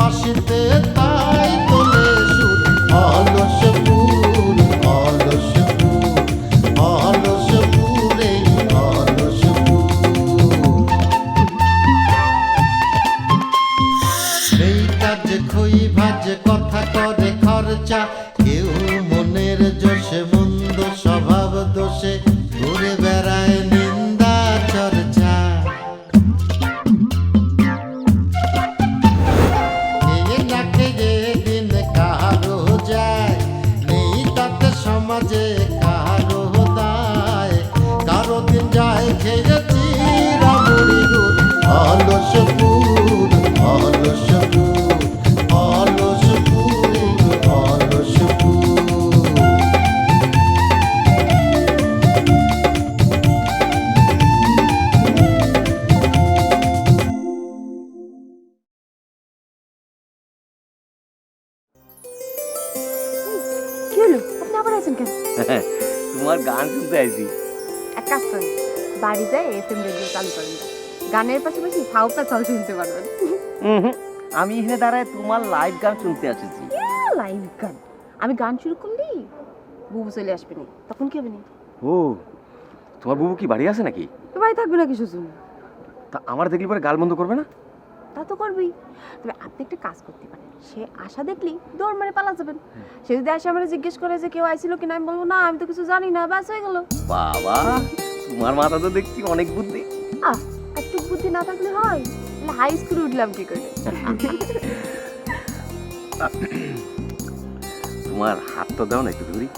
বাঁশিতে তাই তোলে সুর। অলস ফুল, অলস ফুল, অলস ফুলে অলস ফুল। সেই কাজে খই ভাজে কথা করে খরচা, কেউ মনের জোশে মন্দ স্বভাব দোষে ঘুরে বেড়ায় নিন্দা চর্চা। খেয়ে না খেয়ে দিন কারো যায়, নেই তাতে সমাজে কারো দায়। কারো দিন যায় খেয়েছি রামুড়ি গুড়। অলস ফুল, অলস ফুল, অলস ফুল, অলস ফুল। কি হলো, আপনি আবার আছেন কেন? তোমার গান শুনতে আইছি। এক কাজ করেন, বাড়ি যায় এফএম রেডিও চালু করেন, গানের পাশাপাশি হাওতা চাল শুনতে পারবেন। আমি এখানে দাঁড়ায় তোমার লাইভ গান শুনতে আসছি। লাইভ গান? আমি গান শুরু করলি বুবু চলে আসবে না, তখন কি হবে না? ও, তোমার বুবু কি বাড়ি আছে নাকি? তো বাড়ি থাকবে না কিছু শুন। তা আমার দেখলি পরে গাল বন্ধ করবে না? তা তো করবি, তবে আপনি একটা কাজ করতে পারেন, সে আশা দেখলি দৌড় মারে পালা যাবেন। সে যদি আসে আমরা জিজ্ঞেস করে যে কেউ আইছিল কিনা, আমি বলবো না আমি তো কিছু জানি না, ব্যাস হয়ে গেল। বাবা, তোমার মাথা তো দেখছি অনেক বুদ্ধি। একটু বুদ্ধি না থাকলে হয়? হাই স্কুলে উঠলাম কি করে? তোমার হাতটা দাও না একটু ধরি।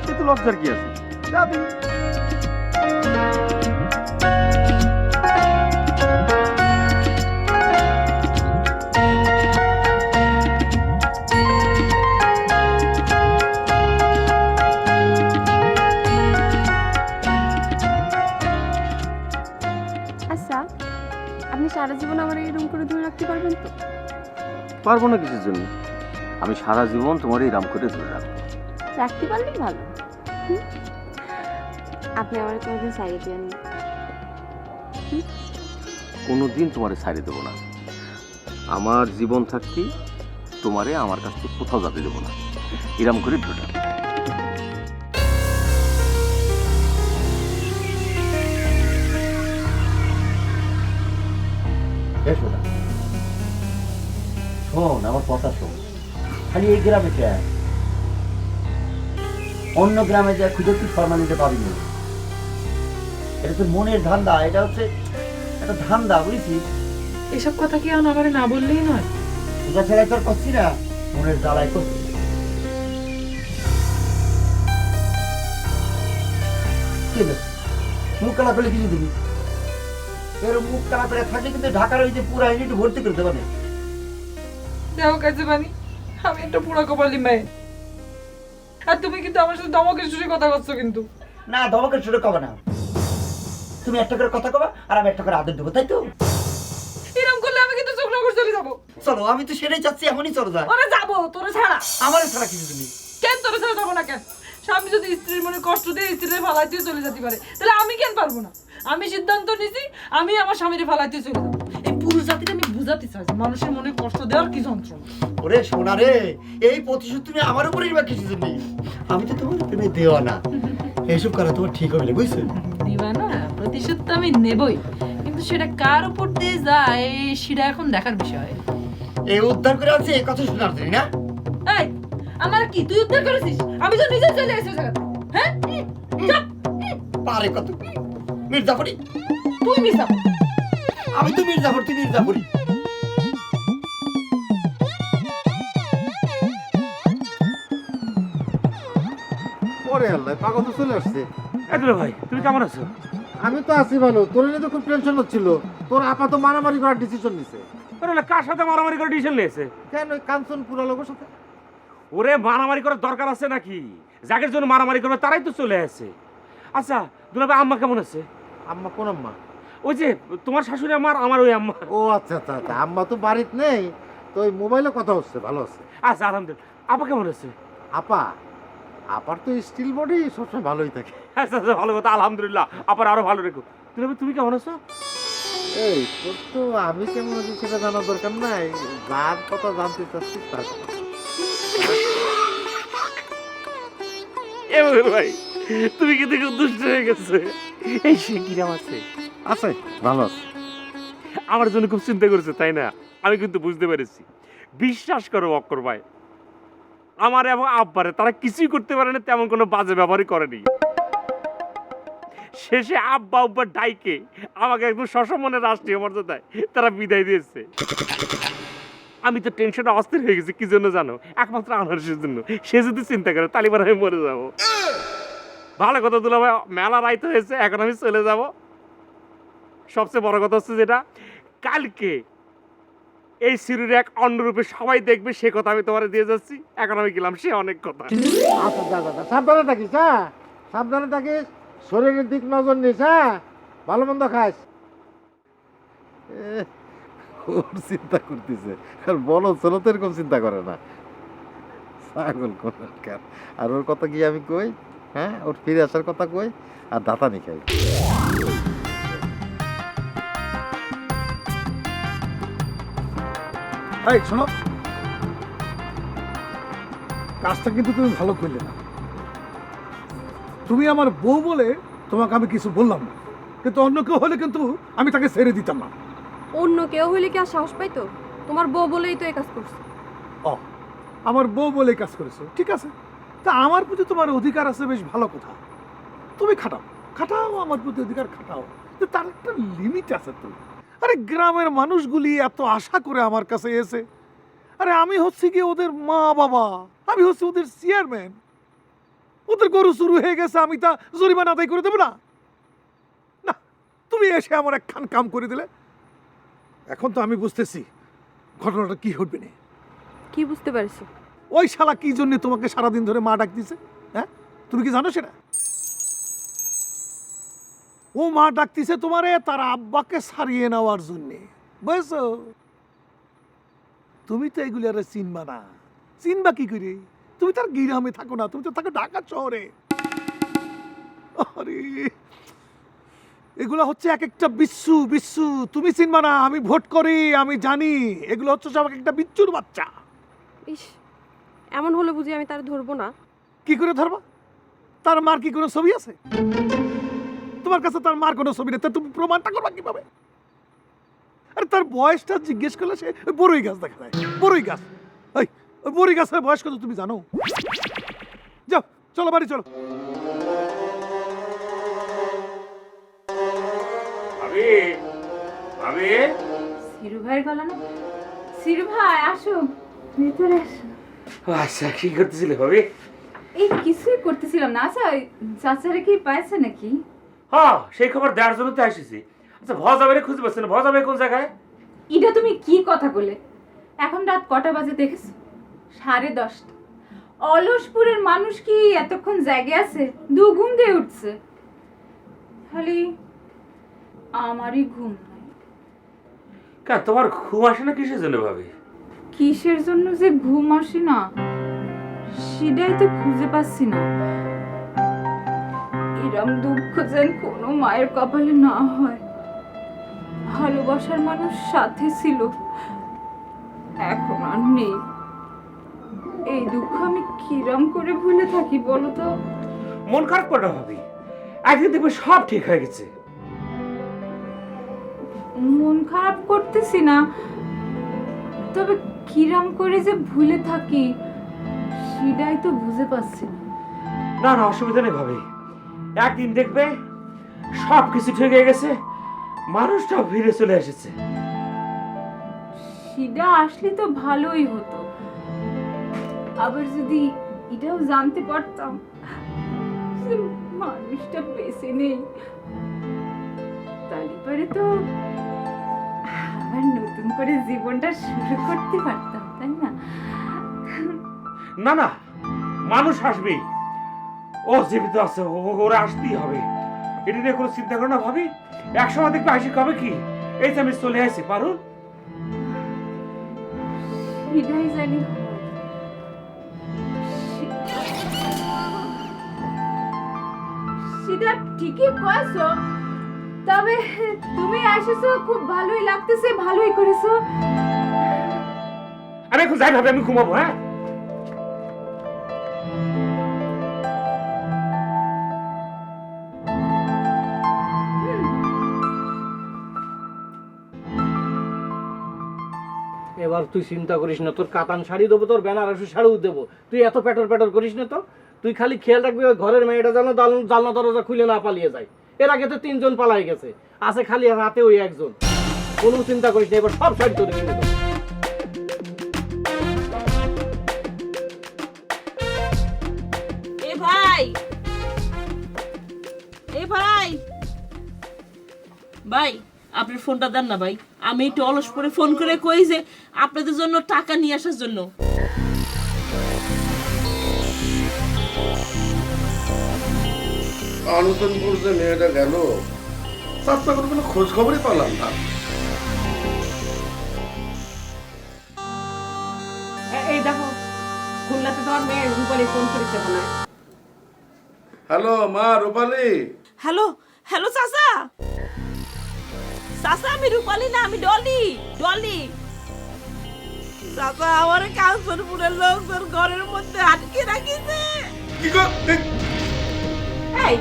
সে তো লজ্জার কি আছে, যাবি। আচ্ছা, আপনি সারা জীবন আমার এরকম করে ধরে রাখতে পারবেন তো? পারবো না কিছুর জন্য, আমি সারা জীবন তোমার এই রাম করে ধরে রাখবো। রাখতে পারলেই ভালো। আপনি আমার কোনোদিন সাইডে দেন না। কোনোদিন তোমারে ছাড়িয়ে দেবো না। আমার জীবন থাকতে তোমারে আমার কাছ থেকে কোথাও যেতে দেবো না, এরম করে ধরে রাখবো। শোন, আমার কথা শোন, খালি এই গ্রামে চাই, অন্য গ্রামে যা খুঁজে তুই সম্মান দিতে পাবি না। এটা তো মনের ধান্দা, এটা হচ্ছে একটা ধান্দা, বুঝেছিস? এসব কথা কি এখন আমার না বললেই নয়? তোরা ছেড়ে তোর করছি না, মনের জ্বালায় করছি। মুখ কালা পেলে কিছু দিবি, এর মুখ কালা পেলে থাকলে কিন্তু ঢাকার ওই যে পুরা ইউনিট ভর্তি করতে পারে। দেখো কাছে বানি, আমি একটা পুরো কপালি মেয়ে, আর তুমি কিন্তু আমার সাথে ধমকের সুরে কথা বলছো। কিন্তু না, ধমকের সুরে কবে না, তুমি একটা করে কথা কবা আর আমি একটা করে আদর দেবো, তাই তো? এরকম করলে আমি কিন্তু চোখনগর চলে যাবো। চলো, আমি তো সেটাই চাচ্ছি, এমনই চলো যায়। ওরে যাবো তোরে ছাড়া। আমার ছাড়া কিছু তুমি কেন তোরে ছাড়া যাবো না? কেন? স্বামী যদি স্ত্রীর মনে কষ্ট দিয়ে স্ত্রীর ফালাইতে চলে যেতে পারে, তাহলে আমি কেন পারবো না? আমি সিদ্ধান্ত নিছি, আমি আমার স্বামীর ফালাইতে চলে যাবো। এই পুরুষ জাতিকে আমি বুঝাতে চাই যে মানুষের মনে কষ্ট দেওয়ার কি যন্ত্রণা। ওরে সোনা রে, এই প্রতিশোধ তুমি আমার উপরেই বা কিছু নেই, আমি তো তোমার প্রেমে দেওয়া না, এইসব করা তোমার ঠিক হবে না, বুঝছো? দিবা না, প্রতিশোধ তো আমি নেবই, কিন্তু সেটা কার উপর দিয়ে যায় সেটা এখন দেখার বিষয়। এই উদ্ধার করে আছে, এই কথা শোনার জন্য না? এই, আমার কি তুই উদ্ধার করেছিস? আমি তো নিজে চলে এসেছি জায়গাতে। হ্যাঁ, চুপ। পারে কত মির্জাফরি, তুই মিশা। আমি তো মির্জাফর, তুই মির্জাফরি। পরে আল্লাহ পাগল তো চলে আসছে। এদুল ভাই, তুমি কেমন আছো? আমি তো আছি ভালো, তোর নিয়ে তো খুব টেনশন হচ্ছিল। তোর আপা তো মারামারি করার ডিসিশন নিছে। কার সাথে মারামারি করে ডিসিশন নিয়েছে? কেন, ওই কাঞ্চন পুরা লোকের সাথে? ওরে মারামারি করার দরকার আছে নাকি? যাদের জন্য মারামারি করবে তারাই তো চলে আসে। আচ্ছা দুলা ভাই, আম্মা কেমন আছে? আম্মা কোন আম্মা? ওই যে তোমার শাশুড়ি আমার ওই আম্মা। ও আচ্ছা আচ্ছা আচ্ছা, আম্মা তো বাড়িতে নেই, তো ওই মোবাইলে কথা হচ্ছে, ভালো আছে। আচ্ছা আলহামদুলিল্লাহ। আপা কেমন আছে? আপা, আপার তো স্টিল বডি, সবসময় ভালোই থাকে। আচ্ছা আচ্ছা, ভালো কথা, আলহামদুলিল্লাহ। আপার আরো ভালো রেখো। দুলা ভাই, তুমি কেমন আছো? এই তোর তো আমি কেমন আছি সেটা জানার দরকার নাই, যার কথা জানতে চাচ্ছিস তার কথা। এবার ভাই তুমি কিন্তু খুব দুষ্ট হয়ে গেছে। এই সে কিরাম আছে? আছে, ভালো আছে। আমার জন্য খুব চিন্তা করেছে তাই না? আমি কিন্তু বুঝতে পেরেছি। বিশ্বাস করো অক্কর ভাই, আমার এবং আব্বারে তারা কিছুই করতে পারে না, তেমন কোনো বাজে ব্যবহারই করেনি। শেষে আব্বা আব্বার ডাইকে আমাকে একদম সসমনে রাষ্ট্রীয় মর্যাদায় তারা বিদায় দিয়েছে। আমি তো টেনশনে অস্থির হয়ে গেছি। কি জন্য জানো? একমাত্র আনারসের জন্য। সে যদি চিন্তা করে তালিবান আমি মরে যাবো। ভালো কথা দুলা ভাই, মেলা রাইত হয়েছে, এখন আমি চলে যাব। সবচেয়ে বড় কথা হচ্ছে যেটা, কালকে এই সিরির এক অন্যরূপে সবাই দেখবে, সে কথা আমি তোমার দিয়ে যাচ্ছি। এখন আমি গেলাম, সে অনেক কথা। আচ্ছা যা যা যা, সাবধানে থাকিস, হ্যাঁ সাবধানে থাকিস, শরীরের দিক নজর নিস, হ্যাঁ ভালো মন্দ খাস। ওর চিন্তা করতেছে, আর বলো চলো তো এরকম চিন্তা করে না, ছাগল কোনকার। আর ওর কথা কি আমি কই? হ্যাঁ, ওর ফিরে আসার কথা কই, আর দাঁতানি খাই। এই শোনো, কাজটা কিন্তু তুমি ভালো করলে না। তুমি আমার বউ বলে তোমাকে আমি কিছু বললাম না, কিন্তু অন্য কেউ হলে কিন্তু আমি তাকে ছেড়ে দিতাম না। অন্য কেউ হইলে কি আর সাহস পাইতো? তোমার বউ বলেই তো এই কাজ করছে। ও, আমার বউ বলে কাজ করেছে, ঠিক আছে। তা আমার প্রতি তোমার অধিকার আছে, বেশ ভালো কথা। তুমি খাটাও খাটাও, আমার প্রতি অধিকার খাটাও, কিন্তু তার একটা লিমিট আছে তো। আরে গ্রামের মানুষগুলি এত আশা করে আমার কাছে এসে, আরে আমি হচ্ছি কি ওদের মা বাবা, আমি হচ্ছি ওদের চেয়ারম্যান। ওদের গরু শুরু হয়ে গেছে, আমি তা জরিমানা আদায় করে দেবো না? না, তুমি এসে আমার একখান কাম করে দিলে। এখন তো আমি বুঝতেছি ঘটনাটা কি ঘটবে না। কি বুঝতে পারছো? ওই শালা কি জন্য তোমাকে সারাদিন ধরে মা ডাক দিছে? হ্যাঁ, তুমি কি জানো সেটা? ও মা ডাকতিছে তোমারে তার আব্বাকে সারিয়ে নেওয়ার জন্য, বুঝছো? তুমি তো এগুলি আর চিনবা না। চিনবা কি করে? তুমি তার গ্রামে থাকো না, তুমি তো থাকো ঢাকা শহরে। আরে এগুলো হচ্ছে এক একটা বিচ্ছু বিচ্ছু, তুমি চিনবা না। আমি ভোট করি, আমি জানি এগুলো হচ্ছে সব এক একটা বিচ্ছুর বাচ্চা। ইস, এমন হলে বুঝি আমি তার ধরবো না? কি করে ধরবা? তার মার কি কোনো ছবি আছে? তোমার কাছে তার মার কোনো ছবি নেই, তা তুমি প্রমাণটা করবা কিভাবে? আরে তার বয়সটা জিজ্ঞেস করলে সে ওই বড়ই গাছ দেখা যায়। বড়ই গাছ, ওই বড়ই গাছের বয়স কত তুমি জানো? যাও, চলো বাড়ি চলো। ভাবি, ভাবি, সিরু ভাইয়ের গলা না? সিরু ভাই আসো, ভিতরে আসো। আচ্ছা কি করতেছিলে ভাবি? এই কিছুই করতেছিলাম না। আচ্ছা চাচারে কি পাইছে নাকি? হ্যাঁ, সেই খবর দেওয়ার জন্য তো আসিছি। আচ্ছা ভজাবেরে খুঁজে পাচ্ছি না, ভজাবে কোন জায়গায়? এটা তুমি কি কথা বলে? এখন রাত কটা বাজে দেখেছো? 10:30। অলসপুরের মানুষ কি এতক্ষণ জাগে আছে? দুঘুম দিয়ে উঠছে। খালি আমারই ঘুম নাই। কেন তোমার ঘুম আসে না কিসের জন্য ভাবি? কিসের জন্য যে ঘুম আসে না সেটাই তো খুঁজে পাচ্ছি না। এরম দুঃখ যেন কোনো মায়ের কপালে না হয়। ভালোবাসার মানুষ সাথে ছিল, এখন আর নেই। এই দুঃখ আমি কিরম করে ভুলে থাকি বলো তো? মন খারাপ করে না ভাবি, একদিন দেখবে সব ঠিক হয়ে গেছে। মন খারাপ করতেছি না, তবে কিরম করে যে ভুলে থাকি সেটাই তো বুঝে পাচ্ছি না। না না, অসুবিধা নেই ভাবি, একদিন দেখবে সব কিছু ঠিক হয়ে গেছে, মানুষটাও ফিরে চলে এসেছে। সেটা আসলে তো ভালোই হতো। আবার যদি এটাও জানতে পারতাম যে মানুষটা বেঁচে নেই, তাহলে পরে তো আবার নতুন করে জীবনটা শুরু করতে পারতাম, তাই না? না না, মানুষ আসবেই, ও জীবিত আছে, ওরা আসতেই হবে। এটা নিয়ে কোনো চিন্তা করো না ভাবি, একসময় দেখবে হাসি কবে কি। এই যে আমি চলে আসি পারুন। এটাই জানি সেটা ঠিকই কয়েছো, তবে তুমি আসিছো খুব ভালোই লাগতেছে, ভালোই করেছো। আমি এখন যাই ভাবে, আমি ঘুমাবো। হ্যাঁ, এবার তুই চিন্তা করিস না, তোর কাতান শাড়ি দেবো, তোর বেনারসি শাড়িও দেবো। তুই এত পেটর পেটর করিস না তো। তুই খালি খেয়াল রাখবি ওই ঘরের মেয়েটা যেন জানলা দরজা খুলে না পালিয়ে যায়। এর আগে তো 3 জন পালাই গেছে, আছে খালি রাতে ওই একজন। কোনো চিন্তা করিস না, এবার সব শাড়ি তোর কিনে দেবো। এ ভাই, এ ভাই, ভাই আপনার ফোনটা দেন না ভাই, আমি একটু অলস করে ফোন করে কই যে আপনাদের জন্য টাকা নিয়ে আসার জন্য। আনন্দপুর যে মেয়েটা গেল, তার তো কোনো খোঁজ খবরই পেলাম না। এই দেখো, খুলনাতে তোমার মেয়ে রূপালী ফোন করেছে মনে হয়। হ্যালো মা রূপালী। হ্যালো, হ্যালো চাচা। চাচা আমি রূপালী না, আমি ডলি। ডলি চাচা, আমার কাউন্সিলপুরের লোকজন ঘরের মধ্যে আটকে রাখিছে। কি গো? এই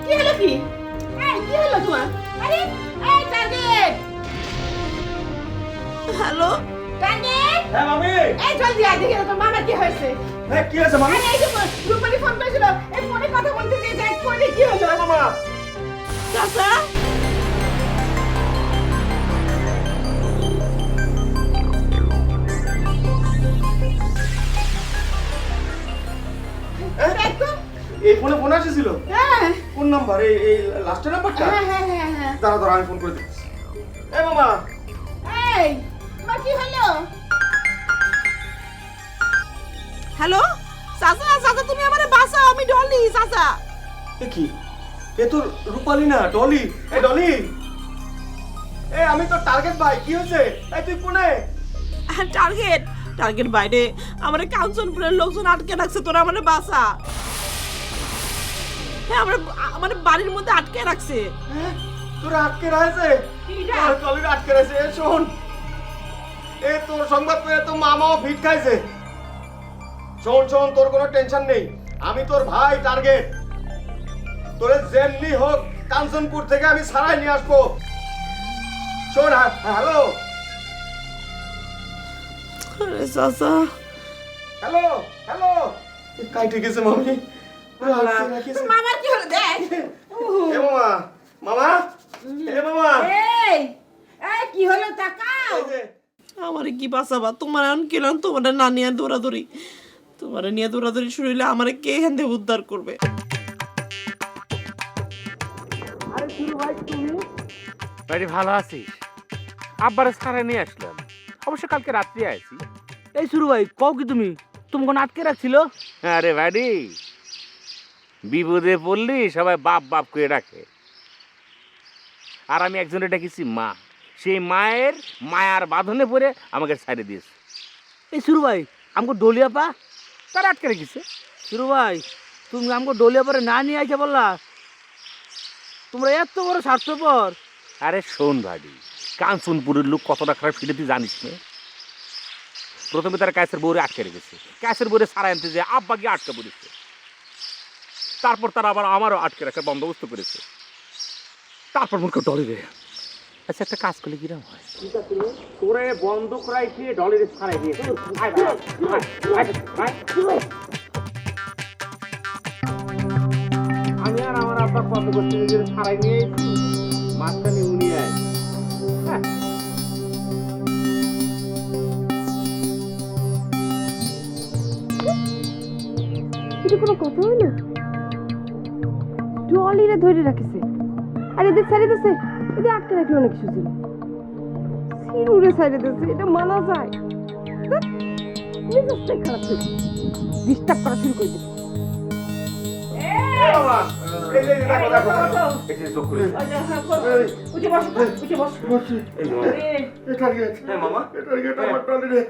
কি হলো কি? এই কি হলো তোমার? আরে এই টার্গেট, হ্যালো টার্গেট। হ্যাঁ মামি। এই জলদি আয়, দেখি তোর মামার কি হয়েছে। হ্যাঁ কি হয়েছে মামি? আরে এই যে রূপালী ফোন করেছিল, এই ফোনে কথা বলতে যে দেখ ফোনে কি হলো। মামা চাচা, দেখ তো। এই ফোনে ফোন আসছিল? হ্যাঁ কোন নাম্বার? এই লাস্টের নাম্বারটা? হ্যাঁ হ্যাঁ হ্যাঁ হ্যাঁ। দাঁড়া দাঁড়া, আমি ফোন করে দিচ্ছি। এই মামা। এই মা কি হলো? হ্যালো চাচা, চাচা তুমি আমারে বাঁচাও, আমি ডলি চাচা। এ কি? এ তো রূপালী না, ডলি। এই ডলি, এই আমি তো টার্গেট ভাই। কি হয়েছে? এই তুই কোনে? টার্গেট, টার্গেট বাইরে আমার কাউন্সিলপুরের লোকজন আটকে রাখছে, তোরা আমারে বাঁচা। হ্যাঁ, আমার বাড়ির মধ্যে আটকে রাখছে। হ্যাঁ, তোরা আটকে রয়েছে? ডলির আটকে রয়েছে। এ শোন, এ তোর সংবাদ পেয়ে তো মামাও ভিট খাইছে। শোন শোন, তোর কোনো টেনশন নেই, আমি তোর ভাই টার্গেট। তোরে যেমনি হোক কাঞ্চনপুর থেকে আমি সারাই নিয়ে আসবো। শোন, হ্যালো চাচা, হ্যালো হ্যালো, কাইটে গেছে মামি। মামার কি হলো দেখ। এ মামা, মামা, এ মামা। এই এই কি হলো তাকাও। এই যে, আমারে কি বাঁচাবা? তোমার এখন কেলাম, তোমার না নিয়ে দৌড়াদৌড়ি, তোমার নিয়ে দৌড়াদৌড়ি শুরু হইলে আমারে কে এখান থেকে উদ্ধার করবে? ভাই ভালো আছিস? আব্বারে ছাড়া নিয়ে আসলাম, অবশ্য কালকে রাত্রি আইছি। এই শুরু ভাই, কও কি তুমি? তুমি কোন আটকে রাখছিল? আরে ভাইডি, বিপদে পড়লি সবাই বাপ বাপ করে ডাকে, আর আমি একজনে ডাকিছি মা। সেই মায়ের মায়ার বাঁধনে পড়ে আমাকে ছাড়ে দিয়েছে। এই শুরু ভাই, আমাকে ডলিয়া পা তারা আটকে রেখেছে। শুরু ভাই, তুমি আমাকে ডলিয়া পরে না নিয়ে আইসা বললা? তোমরা এত বড় স্বার্থপর। আরে শোন ভাইডি, কাঞ্চনপুরের লোক কতটা খারাপ সেটা তুই জানিস না? প্রথমে তারা ক্যাশের বউরে আটকে রেখেছে, ক্যাশের বউরে সারা আনতে যে আব্বা গিয়ে আটকে পড়েছে। তারপর তারা আবার আমারও আটকে রাখার বন্দোবস্ত করেছে। তারপর মনে করে ডলি রে, আচ্ছা একটা কাজ করলে কিরম হয়? তোরে বন্ধ করাই খেয়ে ডলিরে ছাড়াই দিয়ে আমি আর আমার আব্বা কত করতে নিজের ছাড়াই নিয়ে এসেছি, মাঝখানে উনি আয়। হ্যাঁ, এটা কোনো কথা হয় না। ডলিরে ধরে রাখিছে আর এদের ছেড়ে দিছে, এদের আটকে রাখলো না কিছু ছিল। সিরুরে ছেড়ে দিছে, এটা মানা যায়? মেজাজটাই খারাপ হয়েছে, ডিস্টার্ব করা শুরু করে দিচ্ছে। উঠে বসো, উঠে বসো। টার্গেট, হ্যাঁ মামা। টার্গেট আমার টলিরে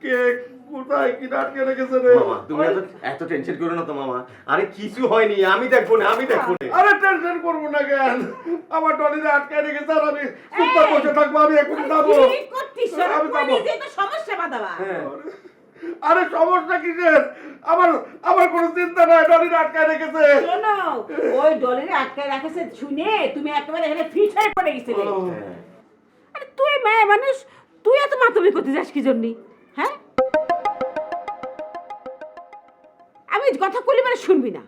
কে কোথায় কি আটকে রেখেছে রে? মামা তুমি এত টেনশন করো না তো মামা। আরে কিছু হয়নি, আমি দেখবো না। আরে টেনশন করবো না কেন? আমার টলিতে আটকে রেখেছে আর আমি চুপচাপ বসে থাকবো। আমি এখন যাবো। আমি যাবো। হ্যাঁ। আরে সমস্যা কিসের? আমার কোনো চিন্তা নাই, টলিতে আটকে রেখেছে। শোনো, ওই ডলারে আটকায় রাখেছে শুনে তুমি একেবারে এখানে ফিট হয়ে পড়ে গেছিলে। আরে তুই মেয়ে মানুষ, তুই এত মাতমি করতে যাস কি জন্য? হ্যাঁ, আমি কথা কইলে মানে শুনবি না।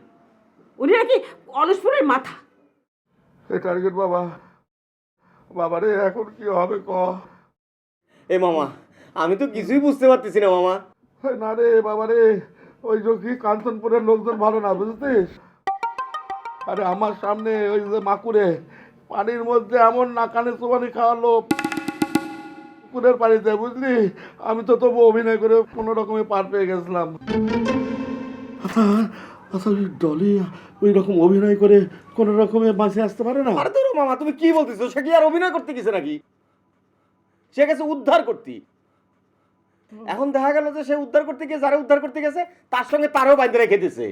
উনি নাকি অলসপুরের মাথা। এই টার্গেট বাবা রে, এখন কি হবে ক? এ মামা, আমি তো কিছুই বুঝতে পারতেছি না মামা। না রে বাবা রে, ওই যে কি কাঞ্চনপুরের লোকজন ভালো না, বুঝছিস? আরে আমার সামনে ওই যে মাকুরে পানির মধ্যে এমন নাকানে চুবানি খাওয়ালো পুকুরের পানিতে, বুঝলি? আমি তো তবু অভিনয় করে কোনো রকমে পার পেয়ে গেছিলাম। আচ্ছা ওই ডলি ওই রকম অভিনয় করে কোনো রকমে বাঁচে আসতে পারে না? আরে ধরো মামা, তুমি কি বলতেছো? সে কি আর অভিনয় করতে গেছে নাকি? সে গেছে উদ্ধার করতে। এখন দেখা গেল যে সে উদ্ধার করতে গিয়ে যারা উদ্ধার করতে গেছে তার সঙ্গে তারও বাইন্ধে রেখে দিয়েছে।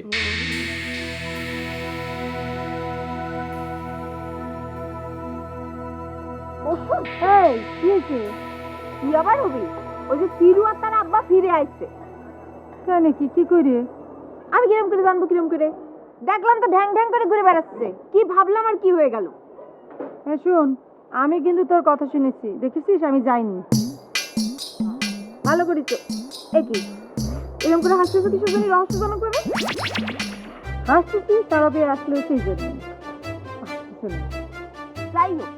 এই কি হয়েছে? তুই আবার হবি? ওই যে তিরু আর তার আব্বা ফিরে আইছে। কেন কি করে? আমি কিরম করে জানবো? কিরম করে? দেখলাম তো ঢ্যাং ঢ্যাং করে ঘুরে বেড়াচ্ছে। কি ভাবলাম আর কি হয়ে গেল? হ্যাঁ শোন, আমি কিন্তু তোর কথা শুনেছি, দেখেছিস আমি যাইনি। ভালো করিস। এ কি এরকম করে হাসতেছো কিসের জন্য? রহস্যজনক ভাবে হাসতেছি, তারা পেয়ে আসলে সেই জন্য। যাই হোক,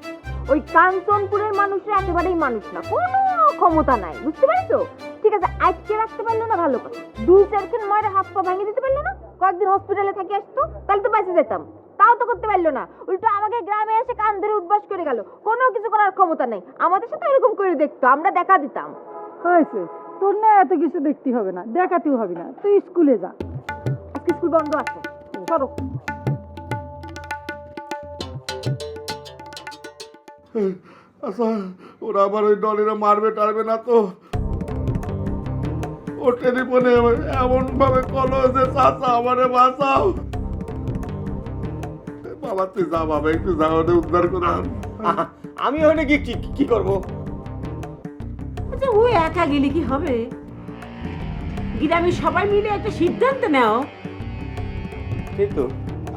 ওই কাঞ্চনপুরের মানুষরা একেবারেই মানুষ না, কোনো ক্ষমতা নাই, বুঝতে পারছো? ঠিক আছে, আটকে রাখতে পারলো না ভালো কথা, 2-4 ময়রা হাত পা ভেঙে দিতে পারলো না, কয়েকদিন হসপিটালে থেকে আসতো, তাহলে তো বেঁচে যেতাম। তাও তো করতে পারলো না, উল্টো আমাকে গ্রামে এসে কান ধরে উঠবাস করে গেল। কোনো কিছু করার ক্ষমতা নেই। আমাদের সাথে এরকম করে দেখতো, আমরা দেখা দিতাম। হয়েছে, তোর না এত কিছু দেখতে হবে না, দেখাতেও হবে না, তুই স্কুলে যা। আজকে স্কুল বন্ধ আছে, সরো। আচ্ছা ওরা আবার ওই ডলিরা মারবে টারবে না তো? ও টেলিফোনে এমন ভাবে কল যে চাচা আমারে বাঁচাও। বাবা তুই যা, বাবা একটু যা, ওটা উদ্ধার করে আন। আমি ওখানে গিয়ে কি করবো? আচ্ছা ও একা গেলে কি হবে? গ্রামে সবাই মিলে একটা সিদ্ধান্ত নাও। ঠিক তো।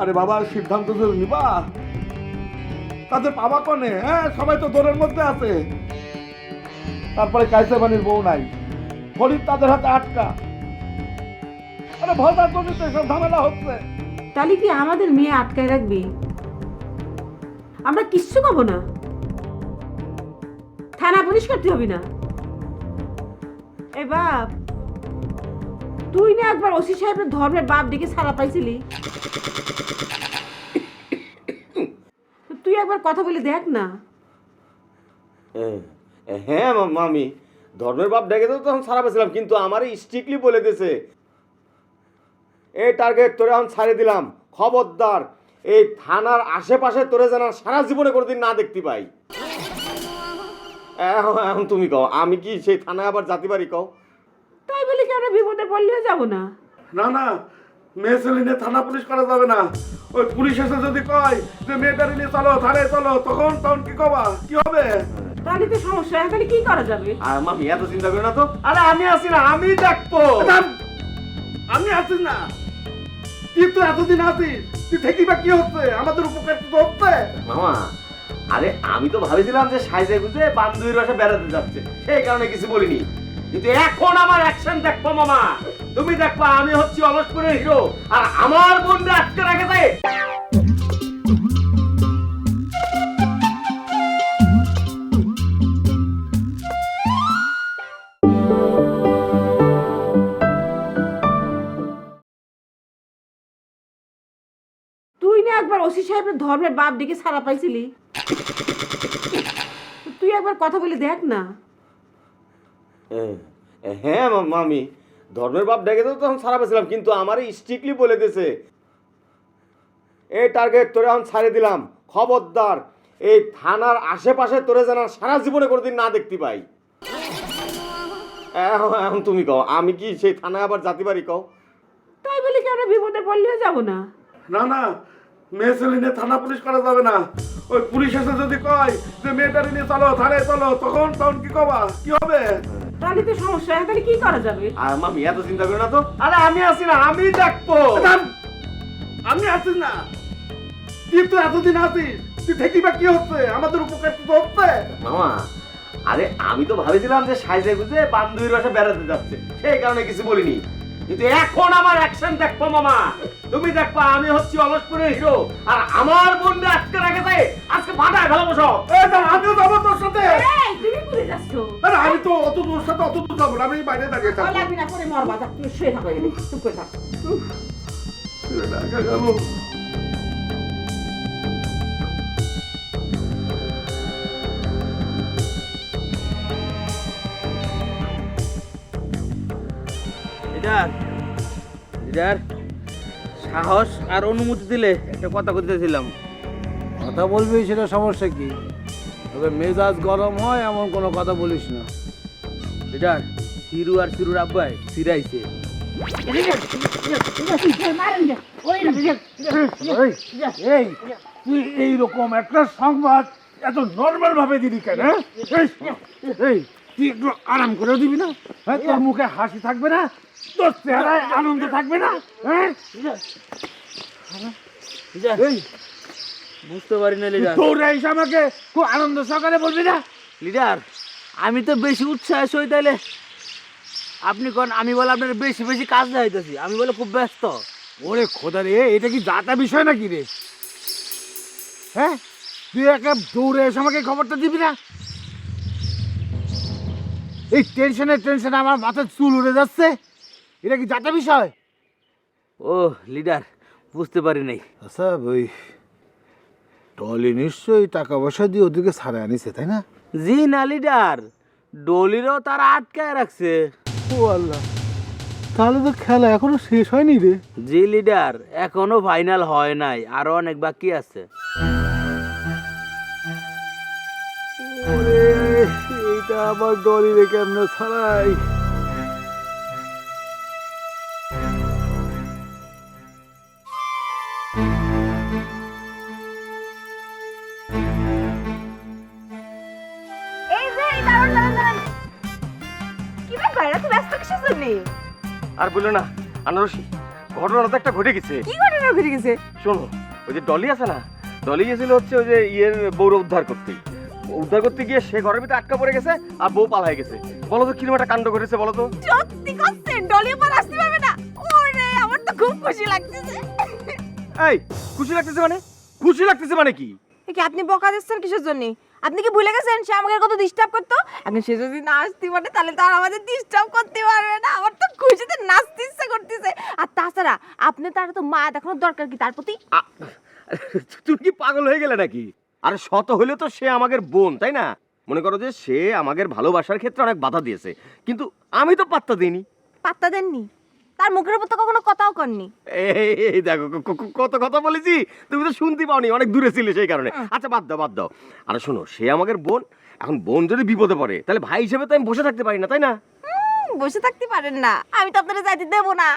আরে বাবা, সিদ্ধান্ত যদি নিবা তাদের পাবা কনে? হ্যাঁ, সবাই তো দৌড়ের মধ্যে আছে। তারপরে কাইসাবানির বউ নাই, ফরিদ তাদের হাতে আটকা। আরে ভজার জন্য তো এসব ঝামেলা হচ্ছে। তাহলে কি আমাদের মেয়ে আটকায় রাখবি? আমরা কিচ্ছু পাবো না, থানা পুলিশ করতে হবে না। এ বাপ, তুই না একবার ওসি সাহেবের ধর্মের বাপ ডেকে ছাড়া পাইছিলি? তুই একবার কথা বলে দেখ না। হ্যাঁ মামি, ধর্মের বাপ ডেকে তো তখন ছাড়া পেয়েছিলাম, কিন্তু আমারই স্ট্রিক্টলি বলে দিয়েছে, এই টার্গেট তোরে এখন ছাড়ে দিলাম, খবরদার এই থানার আশেপাশে তোরে যেন সারা জীবনে কোনোদিন না দেখতে পাই। এখন তুমি কও, আমি কি সেই থানায় আবার যেতে পারি? কও। তাই বলে কি আমরা বিপদে পড়লেও যাবো না? না না, মেয়ে ছেলে নিয়ে থানা পুলিশ করা যাবে না। ওই পুলিশ এসে যদি কয় যে মেয়েটারে নিয়ে চলো, থানায় চলো, তখন কি কবা? কি হবে? তাহলে তো সমস্যা। তাহলে কি করা যাবে? আর মামি এত চিন্তা করে না তো। আরে আমি আছি না, আমি দেখবো। আমি আছি না, তুই তো এতদিন আছিস, তুই থেকে বা কি হচ্ছে? আমাদের উপকার তো হচ্ছে। মামা, আরে আমি তো ভাবেছিলাম যে সাইজে গুজে বান্ধবীর বাসা বেড়াতে যাচ্ছে, সেই কারণে কিছু বলিনি। কিন্তু এখন আমার অ্যাকশন দেখবো মামা, তুমি দেখবা আমি হচ্ছি অলসপুরের হিরো, আর আমার বোনকে আটকে রেখেছে। তুই না একবার ওসি সাহেবের ধর্মের বাপ ডেকে ছাড়া পাইছিলি? তুই একবার কথা বলে দেখ না। হ্যাঁ মামি, ধর্মের বাপ ডেকে তো তখন ছাড়া পেয়েছিলাম, কিন্তু আমারই স্ট্রিক্টলি বলে দিয়েছে, এই টার্গেট তোরে এখন ছাড়ে দিলাম, খবরদার এই থানার আশেপাশে তোরে যেন সারা জীবনে কোনোদিন না দেখতে পাই। এখন তুমি কও, আমি কি সেই থানায় আবার জাতি বাড়ি কও? তাই বলে কি আমরা বিপদে পড়লেও যাবো না? না না, মেয়ে ছেলে নিয়ে থানা পুলিশ করা যাবে না। ওই পুলিশ এসে যদি কয় যে মেয়েটারে নিয়ে চলো থানায় চলো, তখন কি কবা? কি হবে? তাহলে তো সমস্যা, তাহলে কি করা যাবে? আর মামি এত চিন্তা করো না তো। আরে আমি আছি না, আমি দেখবো। আমি আছিস না, তুই তো এতদিন আছিস, তুই দেখি বা কি হচ্ছে? আমাদের উপকার তো হচ্ছে। মামা, আরে আমি তো ভাবেছিলাম যে সাইজে গুজে বান্ধবীর বাসা বেড়াতে যাচ্ছে, সেই কারণে কিছু বলিনি। কিন্তু এখন আমার অ্যাকশন দেখবো মামা, তুমি দেখবা আমি হচ্ছি অলসপুরের হিরো, আর আমার বোনটা আজকে রেখেছে, আজকে ফাটায় ভালো সব। আমিও যাবো তোর সাথে। এই, তুমি ঘুরে যাচ্ছ। আরে আমি তো অত তোর সাথে অত দূর যাবো না, আমি বাইরে দাঁড়িয়ে থাকবো। লাগবি না, পরে মরবা, থাক, তুমি শুয়ে থাকো এখানে, চুপ করে থাক। ঢাকা গেল। লিডার, লিডার, সাহস আর অনুমতি দিলে একটা কথা কইতেছিলাম। কথা বলবি, সেটা সমস্যা কি? তবে মেজাজ গরম হয় এমন কোনো কথা বলিস না। লিডার, সিরু আর সিরুর আব্বাই ফিরাইছে। এই তুই এইরকম একটা সংবাদ এত নর্মাল ভাবে দিবি কেন? এই তুই একটু আরাম করে দিবি না? হ্যাঁ, তোর মুখে হাসি থাকবে না? তোর চেহারায় আনন্দ থাকবে না? হ্যাঁ, এই বুঝতে পারি না লিডার। তোরা এসে আমাকে খুব আনন্দ সকালে বলবি না? লিডার, আমি তো বেশি উৎসাহ হই, তাইলে আপনি কোন? আমি বলে আপনার বেশি বেশি কাজ দেখাইতেছি, আমি বলে খুব ব্যস্ত। ওরে খোদা রে, এটা কি যাতা বিষয় নাকি রে? হ্যাঁ, তুই একা দৌড়ে এসে আমাকে খবরটা দিবি না? এই টেনশনে আমার মাথার চুল উড়ে যাচ্ছে, এটা কি যাতা বিষয়? ও লিডার, বুঝতে পারি নাই। আচ্ছা, ওই টলি নিশ্চয়ই টাকা পয়সা দিয়ে ওদিকে ছাড়ে আনিছে, তাই না? জি না লিডার, ডলিরও তারা আটকায় রাখছে। ও আল্লাহ, তাহলে তো খেলা এখনো শেষ হয়নি রে। জি লিডার, এখনো ফাইনাল হয় নাই, আরো অনেক বাকি আছে। ওরে, এইটা আবার ডলি রে কেমনে ছাড়াই? এই যে, এই দাঁড়ান। কি ব্যাপার, এত ব্যস্ত কিসের জন্য? আর বললো না আনারসি, ঘটনা তো একটা ঘটে গেছে। কি ঘটনা ঘটে গেছে? শোনো, ওই যে ডলি আছে না, ডলি গেছিল হচ্ছে ওই যে ইয়ের বউর উদ্ধার করতে গিয়ে সে ঘরের ভিতরে আটকা পড়ে গেছে, আর বউ পালাই গেছে। বলো তো কিরকম একটা কাণ্ড ঘটেছে বলো তো। সত্যি করছেন? ডলি পর আসতে পারবে না? ওরে, আমার তো খুব খুশি লাগতেছে। এই খুশি লাগতেছে মানে কি? কি আপনি বকা দিচ্ছেন কিসের জন্য? আপনি কি ভুলে গেছেন সে আমাকে কত ডিস্টার্ব করতো? এখন সে যদি না আসতে পারে তাহলে তো আর আমাদের ডিস্টার্ব করতে পারবে না। আমার তো খুশিতে নাচতে ইচ্ছা করতেছে। আর তাছাড়া আপনি তার তো মায়া দেখানোর দরকার কি তার প্রতি? তুমি কি পাগল হয়ে গেলে নাকি? আরে শত হইলে তো সে আমাদের বোন, তাই না? মনে করো যে সে আমাদের ভালোবাসার ক্ষেত্রে অনেক বাধা দিয়েছে, কিন্তু আমি তো পাত্তা দিইনি। পাত্তা দেননি? তার মুখের উপর তো কখনো কথাও করনি। এই দেখো কত কথা বলেছি, তুমি তো শুনতে পাওনি, অনেক দূরে ছিলে সেই কারণে। আচ্ছা বাদ দাও। আরে শোনো, সে আমাদের বোন, এখন বোন যদি বিপদে পড়ে তাহলে ভাই হিসেবে তো আমি বসে থাকতে পারি না, তাই না? বসে থাকতে পারেন না, আমি তো আপনারা যাইতে দেবো না।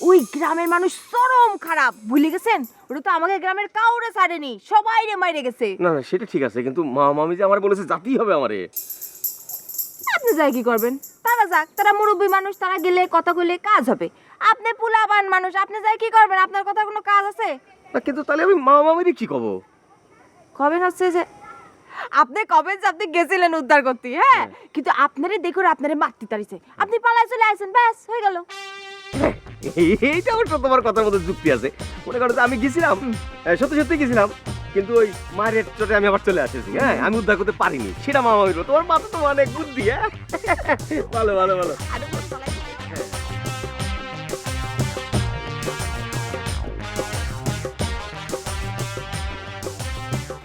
ওই গ্রামের মানুষ চরম খারাপ, ভুলে গেছেন? ওটা তো আমাকে গ্রামের কাউরে ছাড়েনি, সবাই রে মাইরে গেছে। না সেটা ঠিক আছে, কিন্তু মামি যে আমার বলেছে জাতেই হবে আমারে। আপনি যাই কি করবেন? তারা যাক, তারা মুরব্বী মানুষ, তারা গেলে কথা কইলে কাজ হবে। আপনি পুলাবান মানুষ, আপনি যাই কি করবেন? আপনার কথা কোনো কাজ আছে? না কিন্তু তাহলে আমি মামির কি কব? কবেন হচ্ছে যে আপনি কবেন যে আপনি গেছিলেন উদ্ধার করতে, হ্যাঁ, কিন্তু আপনারে দেখুন আপনারে মারতে তারিছে, আপনি পালাই চলে আসেন, ব্যাস হয়ে গেল। এইটা অবশ্য তোমার কথার মধ্যে যুক্তি আছে। মনে করো যে আমি গেছিলাম, সত্যি গেছিলাম, কিন্তু ওই মায়ের চোটে আমি আবার চলে আসেছি। হ্যাঁ, আমি উদ্ধার করতে পারিনি, সেটা মামা হইলো। তোমার মাথা তো অনেক বুদ্ধি। হ্যাঁ, ভালো।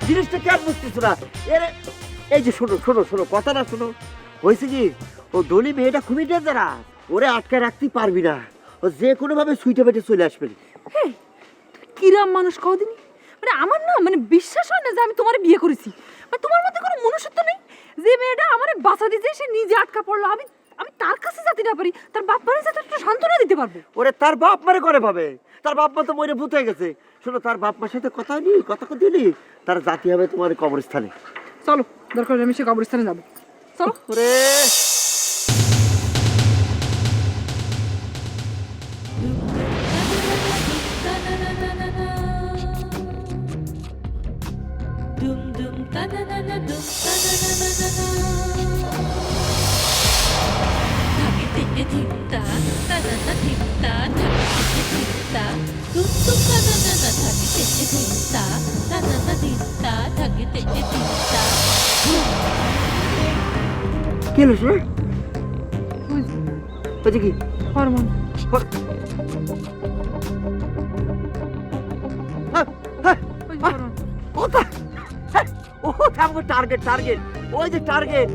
জিনিসটা কেন বুঝতেছো না? এই যে শোনো কথাটা শোনো। হয়েছে কি, ও ডলি মেয়েটা খুবই ডেঞ্জারাস, ওরে আটকে রাখতে পারবি না, ও যে কোনো ভাবে সুইটে বেটে চলে আসবে। কিরাম মানুষ কদিনই, মানে আমার না মানে বিশ্বাস হয় না যে আমি তোমার বিয়ে করেছি। মানে তোমার মধ্যে কোনো মনুষ্যত্ব নেই। যে মেয়েটা আমারে বাঁচা দিয়েছে সে নিজে আটকা পড়লো, আমি আমি তার কাছে যেতে না পারি, তার বাপ মারে যাতে একটু সান্ত্বনা দিতে পারবো। ওরে তার বাপ মারে করে পাবে, তার বাপ মা তো মরে ভূত হয়ে গেছে। শোনো, তার বাপ মার সাথে কথা নি, কথা দিলি তার জাতি হবে তোমার কবরস্থানে। চলো, দরকার হলে আমি সে কবরস্থানে যাবো, চলো। ওরে কি হলো শোনা? হচ্ছে কি হরমোন। কোথায়? ও থামো, টার্গেট টার্গেট, ওই যে টার্গেট।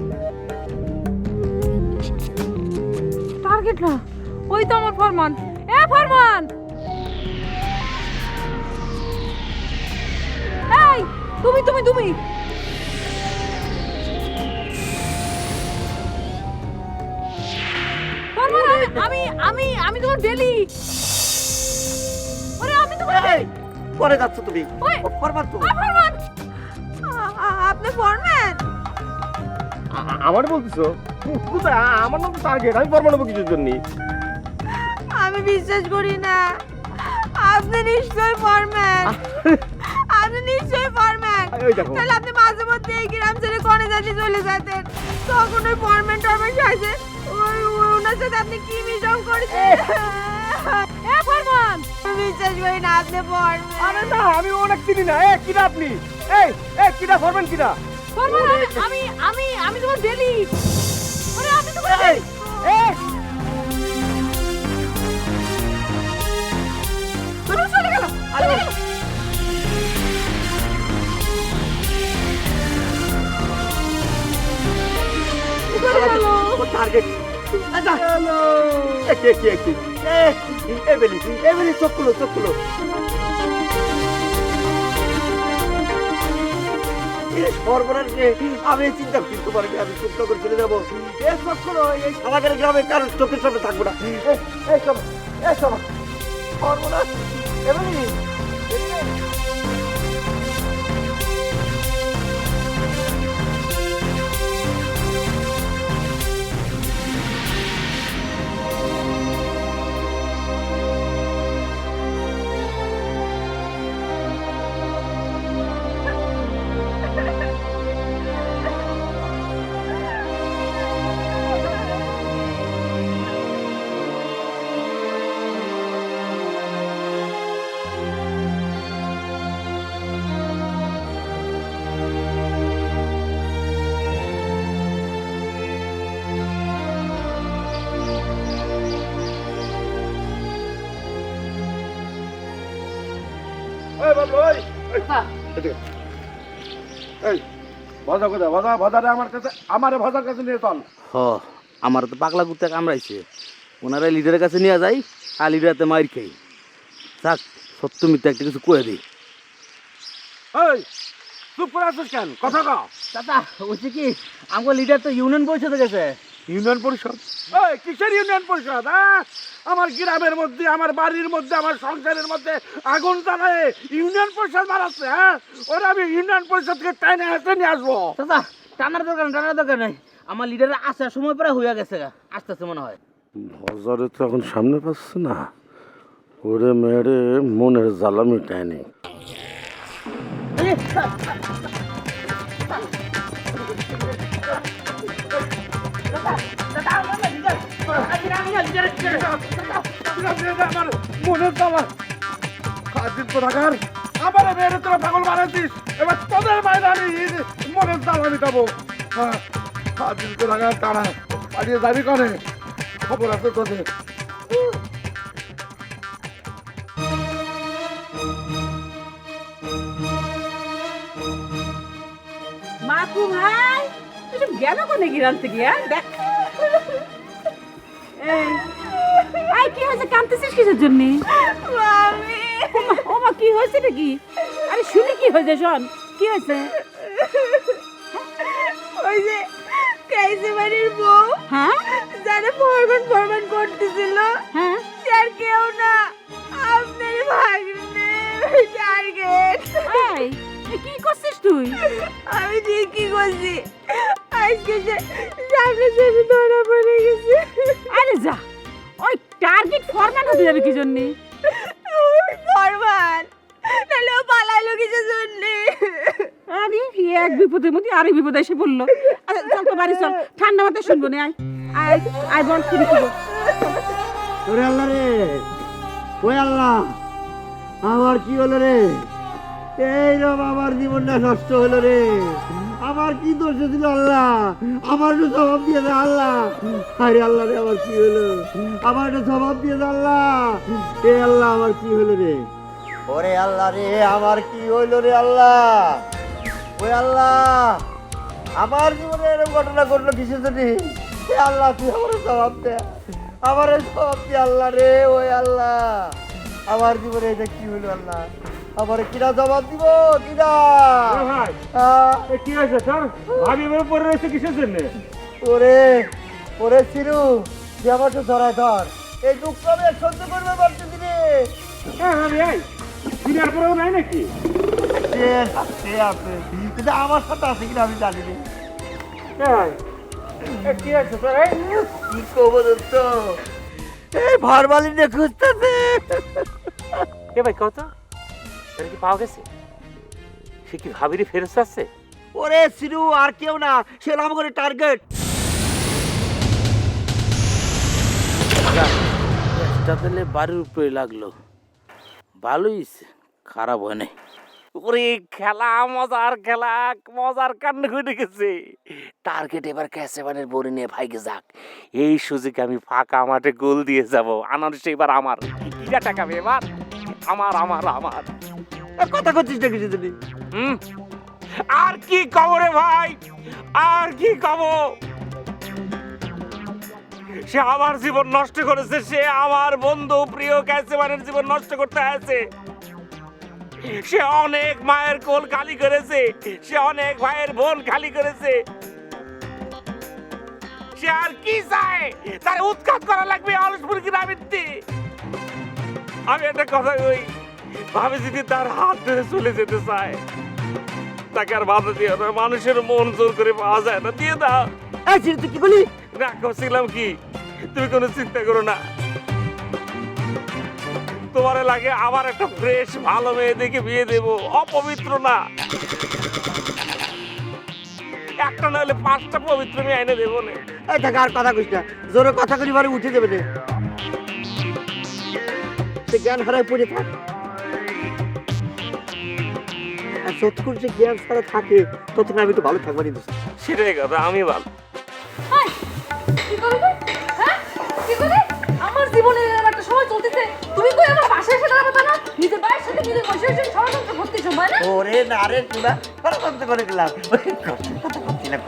টার্গেট না, ওই তো আমার ফরমান। এ ফরমান, এই তুমি তুমি তুমি ফরমান, আমি আমি আমি তোমার ডেলি। ওরে আমি তোমার এই, পরে যাচ্ছ তুমি? ওই, ও, ফরমান তো। ফরমান, আপনি ফরমান? আমার বলতেছো? কোথায়? আমার নাম তো টার্গেট, আমি ফরমান হবো কিছুর জন্য? আমি বিশ্বাস করি না, আপনি নিশ্চয়ই ফরম্যান, আপনি নিশ্চয়ই ফরম্যান। ওই দেখো। তাহলে আপনি মাঝে মধ্যে এই গ্রাম ছেড়ে কোনে জানি চলে যেতেন, তখন ওই ফরম্যান টরম্যান সাইজে ওনার সাথে আপনি কি মিশন করেছেন? এ ফরমান, আমি বিশ্বাস করি না আপনি ফরম্যান। আরে না, আমি অনেক চিনি না। কিনা আপনি? এই কিনা ফরমান কিনা? ফরমান, আমি আমি আমি তোমার ডেলি। ওরে আমি তোমার এই চলে গেল। টার্গেট আচ্ছা, এবেলি এবেলি, চোখ খুলো, চোখ খুলো। সর্বনাশে আমি চিন্তা করতে পারবি, আমি চিন্তা করে চলে যাবো। এই চোখ খুলো, এই সারাগাড়ি গ্রামে কারোর চোখের সামনে থাকবো না। এই সব, এই সব সর্বনাশ। এবেলি ভজা কোথায়? ভজারে আমার কাছে, আমারে ভজার কাছে নিয়ে চল। হ, আমার তো পাগলা কুত্তা কামড়াইছে, ওনারা লিডারের কাছে নিয়ে যাই, আর লিডারতে মার খাই। থাক, সত্য মিথ্যা একটা কিছু কয়ে দিই। এই চুপ করে আছিস কেন? কথা কও। দাদা বলছি কি, আমার লিডার তো ইউনিয়ন পরিষদে গেছে। ইউনিয়ন পরিষদ? এই কিসের ইউনিয়ন পরিষদ? আমার গ্রামের মধ্যে, আমার বাড়ির মধ্যে, আমার সংসারের মধ্যে আগুন জ্বালায় ইউনিয়ন পরিষদ মারাচ্ছে। ওরা আমি ইউনিয়ন পরিষদকে টাইনে হাতে নিয়ে আসবো। দাদা টানার দরকার নাই, আমার লিডারের আসার সময় প্রায় হইয়া গেছে, আসতেছে মনে হয়। ভজারে তো এখন সামনে পাচ্ছে না, ওরে মেয়েরে মনের জ্বালা মিটায়নি। আমার মনের জ্বালা কাজির কোথাকার, আমার মেয়েরে তোরা পাগল বানাচ্ছিস, এবার তোদের বাইরে আমি মনের জ্বালা মিটাবো। কাজির কোথাকার তারা পালিয়ে যাবি করে, খবর আছে তোদের। মাকু ভাই, তুমি গেল কোনে গ্রাম থেকে? দেখ, এই কি হয়েছে? কাঁদতেছিস কিসের জন্য? ওমা কি হয়েছে নাকি? আরে শুনি কি হয়েছে, শোন কি হয়েছে? ওই ওই যে কাইসে বাড়ির বউ হ্যাঁ যারা ফরমান করতেছিল হ্যাঁ সে আর কেউ না আপনার ভাগ্নে টার্গেট। এই কি করছিস তুই? আমি ঠিকই করছি, আজকে সামনে সামনে ধরা পড়ে গেছে। আরে যা, ওই টার্গেট ফরম্যান হতে যাবে কি জন্যে? ফরমান তাহলে ও পালাইলো কিছু শুনলি? আরে এক বিপদের মধ্যে আরেক বিপদ এসে পড়লো। আচ্ছা চল তো বাড়ি চল, ঠান্ডা মাথায় শুনবো না। আয় আয় বল কি করবো? ওরে আল্লাহ রে, ওই আল্লাহ, আমার কি হলো রে? এইরকম আমার জীবনটা নষ্ট হলো রে। আমার কি দোষ ছিল আল্লাহ? আমার একটু জবাব দিয়ে দে আল্লাহ। আরে আল্লাহ রে, আমার কি হলো? আমার একটু জবাব দিয়ে দে আল্লাহ। এ আল্লাহ, আমার কি হলো রে? ওরে আল্লাহ রে, আমার কি হইলো রে আল্লাহ? ওই আল্লাহ, আমার জীবনে এরকম ঘটনা ঘটলো কিসের জন্য? এ আল্লাহ, তুই আমার জবাব দে, আমার জবাব দে আল্লাহ রে। ওই আল্লাহ, আমার জীবনে এটা কি হলো আল্লাহ? আমার কিরা জবাব দিব কিরা? ভাই কি হয়েছে স্যার? ভাবি এভাবে পড়ে রয়েছে কিসের জন্য? ওরে ওরে সিরু, তুই আমার তো ধরায় ধর, এই দুঃখ আমি আর সহ্য করবে পারতেছি রে। হ্যাঁ ভাবি, এই দিনের পরেও নাই নাকি? সে আছে, কিন্তু আমার সাথে আছে কিনা আমি জানি না। কি হয়েছে স্যার? কি করবো দোস্ত, এই ফরমালিনে খুঁজতেছে। এ ভাই কত এটা কি পাওয়া গেছে? সে কি ভাবিরি ফেরত আসছে? ওরে সিরু, আর কেউ না, সে আমার টার্গেট। তাহলে বাড়ির উপরে লাগলো, ভালোই হইছে, খারাপ হয় নাই। ওরে খেলা, মজার কান্ড ঘটে গেছে। টার্গেট এবার ক্যাসেবানের বড়ি নিয়ে ভাইকে যাক, এই সুযোগে আমি ফাঁকা মাঠে গোল দিয়ে যাব। আনারস এবার আমার, কিটা টাকাবে এবার আমার আমার আমার। কথা করছিস না কিছু তুমি? আর কি কব রে ভাই, আর কি কব? সে আমার জীবন নষ্ট করেছে, সে আমার বন্ধু প্রিয় ক্যাসেবানের জীবন নষ্ট করতে আছে। সে অনেক মায়ের কোল খালি করেছে, সে অনেক ভাইয়ের বোন খালি করেছে। সে আর কি চায়? তার উৎখাত করা লাগবে অলসপুর গ্রামেতে। আমি একটা কথা কই, ভাবে যদি তার হাত ধরে চলে যেতে চায়, তাকে আর বাধা দিও না। মানুষের মন জোর করে পাওয়া যায় না, দিয়ে দাও। এই সিরু, তুই কি বলি? না করছিলাম কি, তুমি কোনো চিন্তা করো না। তোমার লাগে আবার একটা ফ্রেশ ভালো মেয়ে দেখে বিয়ে দেব, অপবিত্র না। একটা না হলে 5টা পবিত্র মেয়ে এনে দেবো না। এই দেখ, আর কথা কইস না, জোরে কথা করি বারে উঠে যাবে রে। সে জ্ঞান হারায় পড়ে থাক, আর যতক্ষণ সে জ্ঞান ছাড়া থাকে ততক্ষণ আমি একটু ভালো থাকবো নি। সেটাই কথা, আমি ভালো। কি করবে? হ্যাঁ কি করবে? আমার জীবনের একটা সময় চলতেছে, তুমি কই আমার বাসায় এসে দাঁড়াবে না? নিজের ভাইয়ের সাথে নিজের বসে ষড়যন্ত্র করতেছো, তাই না? ওরে না রে, তুলা ষড়যন্ত্র করে দিলাম। কথা করছিলাম,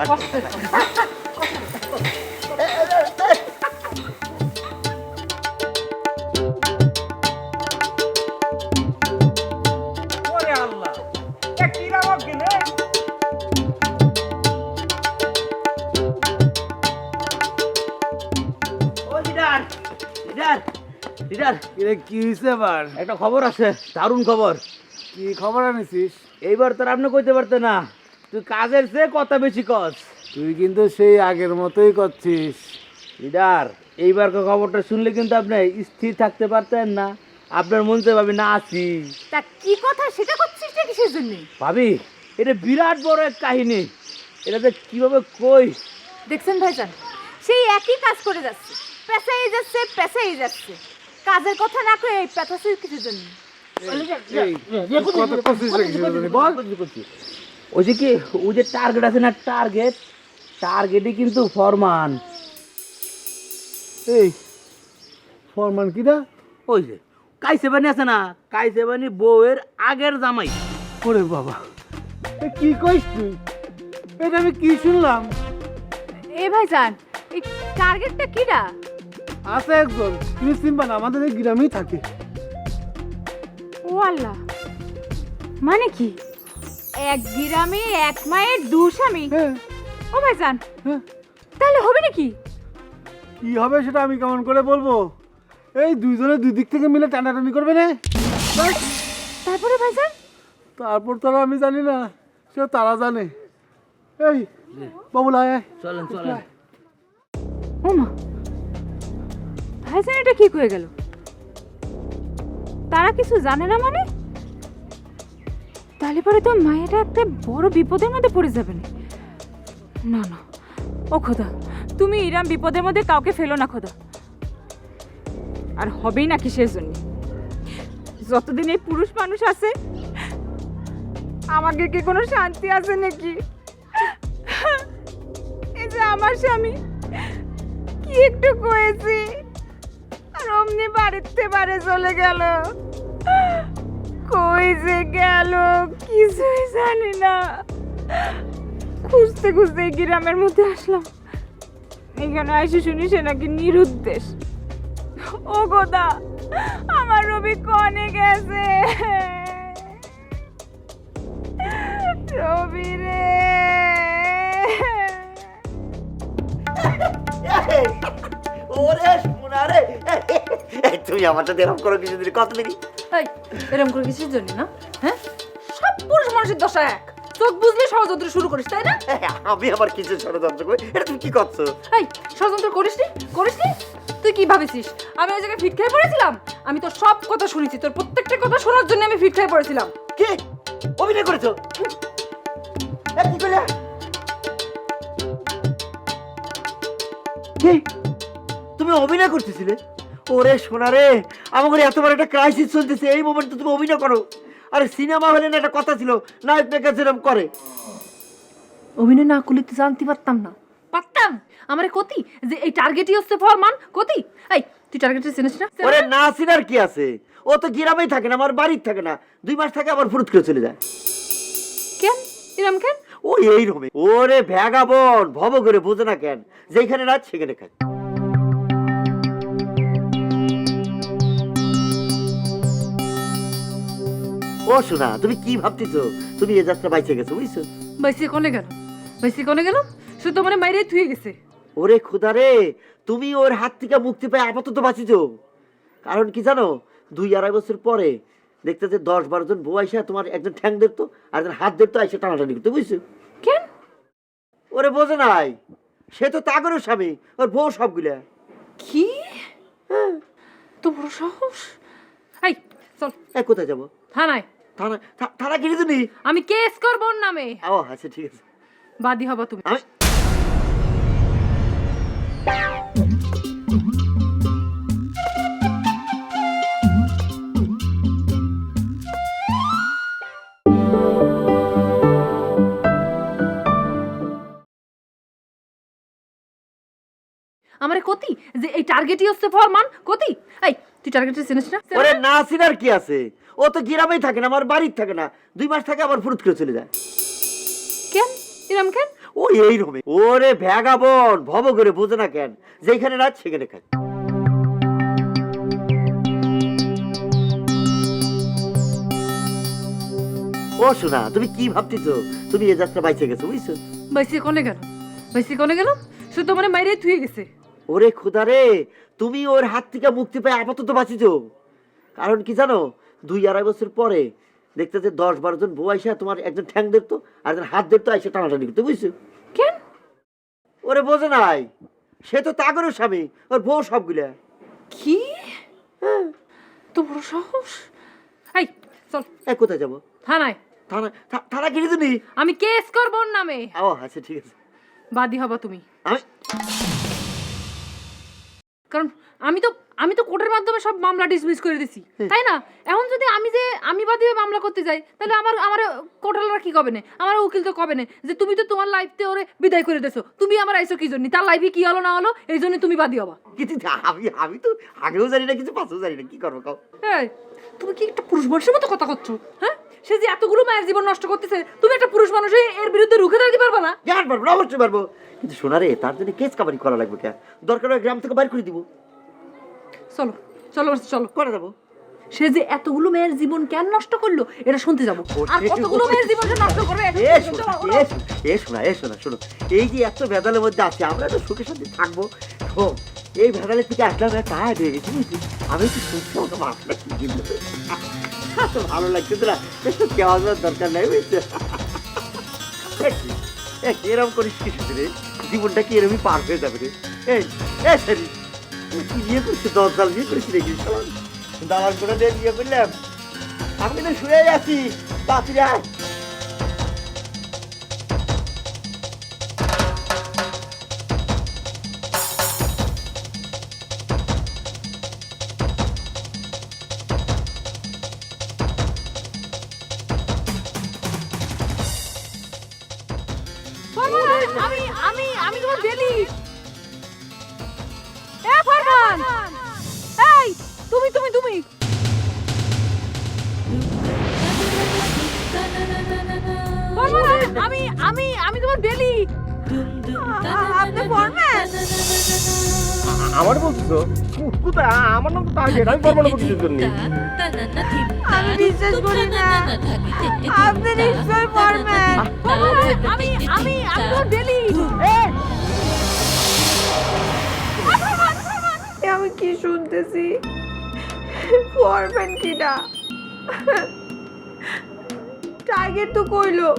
ওরে আল্লাহ, এ কি রামক গেলে? ও লিডার, লিডার, লিডার, কি হয়েছে আবার? একটা খবর আছে, দারুণ খবর। কি খবর আনিছিস? এইবার তোর আপনি কইতে পারতে না, তুই কাজের চেয়ে কথা বেশি কস। তুই কিন্তু সেই আগের মতোই করছিস। লিডার, এইবার খবরটা শুনলে কিন্তু আপনি স্থির থাকতে পারতেন না, আপনার মন চাই ভাবি না আছি। তা কি কথা সেটা করছিস না কিসের জন্য? ভাবি, এটা বিরাট বড় এক কাহিনী, এটাতে কিভাবে কই। দেখছেন ভাইজান, সেই একই কাজ করে যাচ্ছে, পেছাই যাচ্ছে। কাজের কথা না কয়ে এই পেছাছিস কিসের জন্য? কথা করছিস না কিসের জন্য? বল। ওই যে কি, ওই যে টার্গেট আছে না, টার্গেটই কিন্তু ফরমান। এই ফরমান কিরা? ওই যে কাইসেবানি আছে না, কাইসেবানি বউয়ের আগের জামাই। ওরে বাবা, এ কি কইস তুই? এটা আমি কি শুনলাম? এ ভাইজান, এই টার্গেটটা কিরা? আছে একজন, তুমি চিনবা না, আমাদের এই গ্রামেই থাকে। ও আল্লাহ, মানে কি এক গ্রামে এক মায়ের দু স্বামী? হ্যাঁ। ও ভাইজান, তাহলে হবে নাকি? কি হবে সেটা আমি কেমন করে বলবো? এই দুইজনে দুই দিক থেকে মিলে টানাটানি করবে না। তারপরে ভাইজান? তারপর তারা আমি জানি না, সে তারা জানে। এই বাবুল আয় আয়। চলেন চলেন। ও মা, ভাইজান এটা কি হয়ে গেল? তারা কিছু জানে না মানে? তাহলে পরে তো মায়েরা একটা বড় বিপদের মধ্যে পড়ে যাবে না। না না, ও খোদা, তুমি ইরাম বিপদের মধ্যে কাউকে ফেলো না খোদা। আর হবেই না কিসের জন্য? যতদিন এই পুরুষ মানুষ আছে, আমাকে কি কোনো শান্তি আছে নাকি? এই যে আমার স্বামী কি একটু কয়েছি, আর অমনি বাড়িতে বাড়ি চলে গেল। কই যে গেল কিছুই জানি না। খুঁজতে খুঁজতে এই গ্রামের মধ্যে আসলাম। এখানে আইসে শুনি সে নাকি নিরুদ্দেশ। ও গোদা, আমার রবি কনে গেছে? রবি রে, ওরে সোনা রে, তুমি আমার সাথে এরকম করো কিছুদিন কতদিন? এই এরকম করে কিছুর জন্য না, হ্যাঁ? সব পুরুষ মানুষের দশা এক। চোখ বুঝলে ষড়যন্ত্র শুরু করিস, তাই না? আমি আবার কিছু ষড়যন্ত্র করি? এটা তুমি কি করছো? এই ষড়যন্ত্র করিস নি? করিস নি? তুই কি ভাবিছিস আমি ওই জায়গায় ফিট খেয়ে পড়েছিলাম? আমি তোর সব কথা শুনেছি, তোর প্রত্যেকটা কথা শোনার জন্য আমি ফিট খেয়ে পড়েছিলাম। কি অভিনয় করেছো? কি করলে? কি তুমি অভিনয় করতেছিলে? ওরে সোনা রে, আমার এত বড় একটা ক্রাইসিস চলতেছে, এই মোমেন্টে তুমি অভিনয় করো? আরে সিনেমা হলে না একটা কথা ছিল, নায়ক নায়িকা যেরকম করে। অভিনয় না করলে তুই জানতে পারতাম না? পারতাম। আমারে কতি যে এই টার্গেটই হচ্ছে ফরমান কতি। এই তুই টার্গেটে চিনিস না? ওরে না চিনার কি আছে? ও তো গ্রামেই থাকে না, আমার বাড়ির থাকে না, 2 মাস থাকে আবার ফুরুত করে চলে যায়। কেন এরম কেন? ও এই রকম। ওরে ভ্যাগাবন ভব করে বোঝে না কেন, যেখানে রাত সেখানে খায়। ও শোনা, তুমি কি ভাবতেছো? তুমি এ যাত্রা বাইচে গেছো, বুঝছো? বাইসে কোনে গেল? বাইসে কোনে গেল? সে তো মানে মাইরে থুয়ে গেছে। ওরে খুদা রে, তুমি ওর হাত থেকে মুক্তি পেয়ে আপাতত বাঁচিছো। কারণ কি জানো, 2-2.5 বছর পরে দেখতে যে 10-12 জন বউ আইসা তোমার একজন ঠ্যাং ধরতো আর একজন হাত ধরতো, আইসা টানাটানি করতো, বুঝছো? কেন? ওরে বোঝে নাই, সে তো তাগরের স্বামী, ওর বউ সবগুলা। কি? তো বড় সাহস! এই চল। এই কোথায় যাবো? থানায়। থানা? থানা কিনে তুমি? আমি কেস করব ওর নামে। ও আচ্ছা ঠিক আছে। বাদী হবা তুমি। আমি আমারে কতি যে এই টার্গেটই হচ্ছে ফরমান কতি। এই তুই টার্গেটে চিনিস না? ওরে না চিনার কি আছে? ও তো গ্রামেই থাকে না, আমার বাড়ির থাকে না, 2 মাস থাকে আবার ফুরুত করে চলে যায়। কেন এরম কেন? ও এই রকম। ওরে ভ্যাগাবন ভব করে বোঝে না কেন, যেখানে রাত সেখানে খায়। ও শোনা, তুমি কি ভাবতেছো? তুমি এ যাত্রা বাইচে গেছো, বুঝছো? বাইসে কোনে গেল? বাইসে কোনে গেল? সে তো মানে মাইরে থুয়ে গেছে। ওরে খুদা রে, তুমি ওর হাত থেকে মুক্তি পেয়ে আপাতত বাঁচিছো। কারণ কি জানো, 2-2.5 বছর পরে দেখতে যে 10-12 জন বউ আইসা তোমার একজন ঠ্যাং ধরতো আর একজন হাত ধরতো, আইসা টানাটানি করতো, বুঝছো? কেন? ওরে বোঝে নাই, সে তো তাগরের স্বামী, ওর বউ সবগুলা। কি? তো বড় সাহস! এই চল। এই কোথায় যাবো? থানায়। থানা? থানা কিনে তুমি? আমি কেস করব ওর নামে। ও আচ্ছা ঠিক আছে। বাদী হবা তুমি। আমি কারণ আমি তো কোর্টের মাধ্যমে সব মামলা ডিসমিস করে দিছি, তাই না? এখন যদি আমি বাদী হয়ে মামলা করতে যাই, তাহলে আমার কোর্টালরা কি কবে না, আমার উকিল তো কবে না যে তুমি তো তোমার লাইফতে ওরে বিদায় করে দেছো, তুমি আমার আইছো কি জন্য, তার লাইফে কি হলো না হলো এই জন্য তুমি বাদী হবা। কিছু আমি তো আগেও জানি না, কিছু পাশেও জানি না, কি করবো কাও? এই তুমি কি একটা পুরুষ মানুষের মতো কথা করছো? হ্যাঁ, সে যে এতগুলো মায়ের জীবন নষ্ট করতেছে, তুমি একটা পুরুষ মানুষ হয়ে এর বিরুদ্ধে রুখে দাঁড়াতে পারবা না? জান পারবো, অবশ্যই পারবো, কিন্তু শোনা রে, তার জন্য কেস কাবারি করা লাগবে। কে দরকার হয় গ্রাম থেকে বাইর করে দিব। চলো চলো চলো করে দেবো। সে যে এতগুলো মেয়ের জীবন কেন নষ্ট করলো এটা শুনতে যাবো। আর কতগুলো মেয়ের জীবন সে নষ্ট করবে এটা এ শুনতে শোনো, যাবো। এ শোনো, শোনো। এই যে এত ভেজালের মধ্যে আছে, আমরা তো সুখে শান্তি থাকবো। শোন, এই ভেজালের থেকে আসলাম টায়ার্ড হয়ে গেছি, বুঝলি? আমি তো শুনছি আমাকে মাফ রাখি, এত ভালো লাগছে তোরা, একটু কেওয়া দেওয়ার দরকার নাই, বুঝছে? এরকম করিস কি শুধু রে, জীবনটা কি এরকমই পার হয়ে যাবে রে? এই সরি, তুই বিয়ে করছিস, 10 সাল বিয়ে করেছি রে, দালাল করে দিয়ে বিয়ে করলাম। আমি তো শুয়ে আছি, তাড়াতাড়ি আয়। আমি তোমার ডেলি। এ ফরমান, এই তুমি তুমি তুমি ফরমান, আমি তোমার ডেলি। আপনি ফরমান? আমার বলছো কোথায়? আমার নাম তো টার্গেট, আমি পারবো না কিছুর জন্য। আমি বিশ্বাস করি না, আপনি নিশ্চয় ফরমান। আমি তোমার ডেলি। আমি কি শুনতেছি? ফরম্যান কিনা? টার্গেট তো কইলো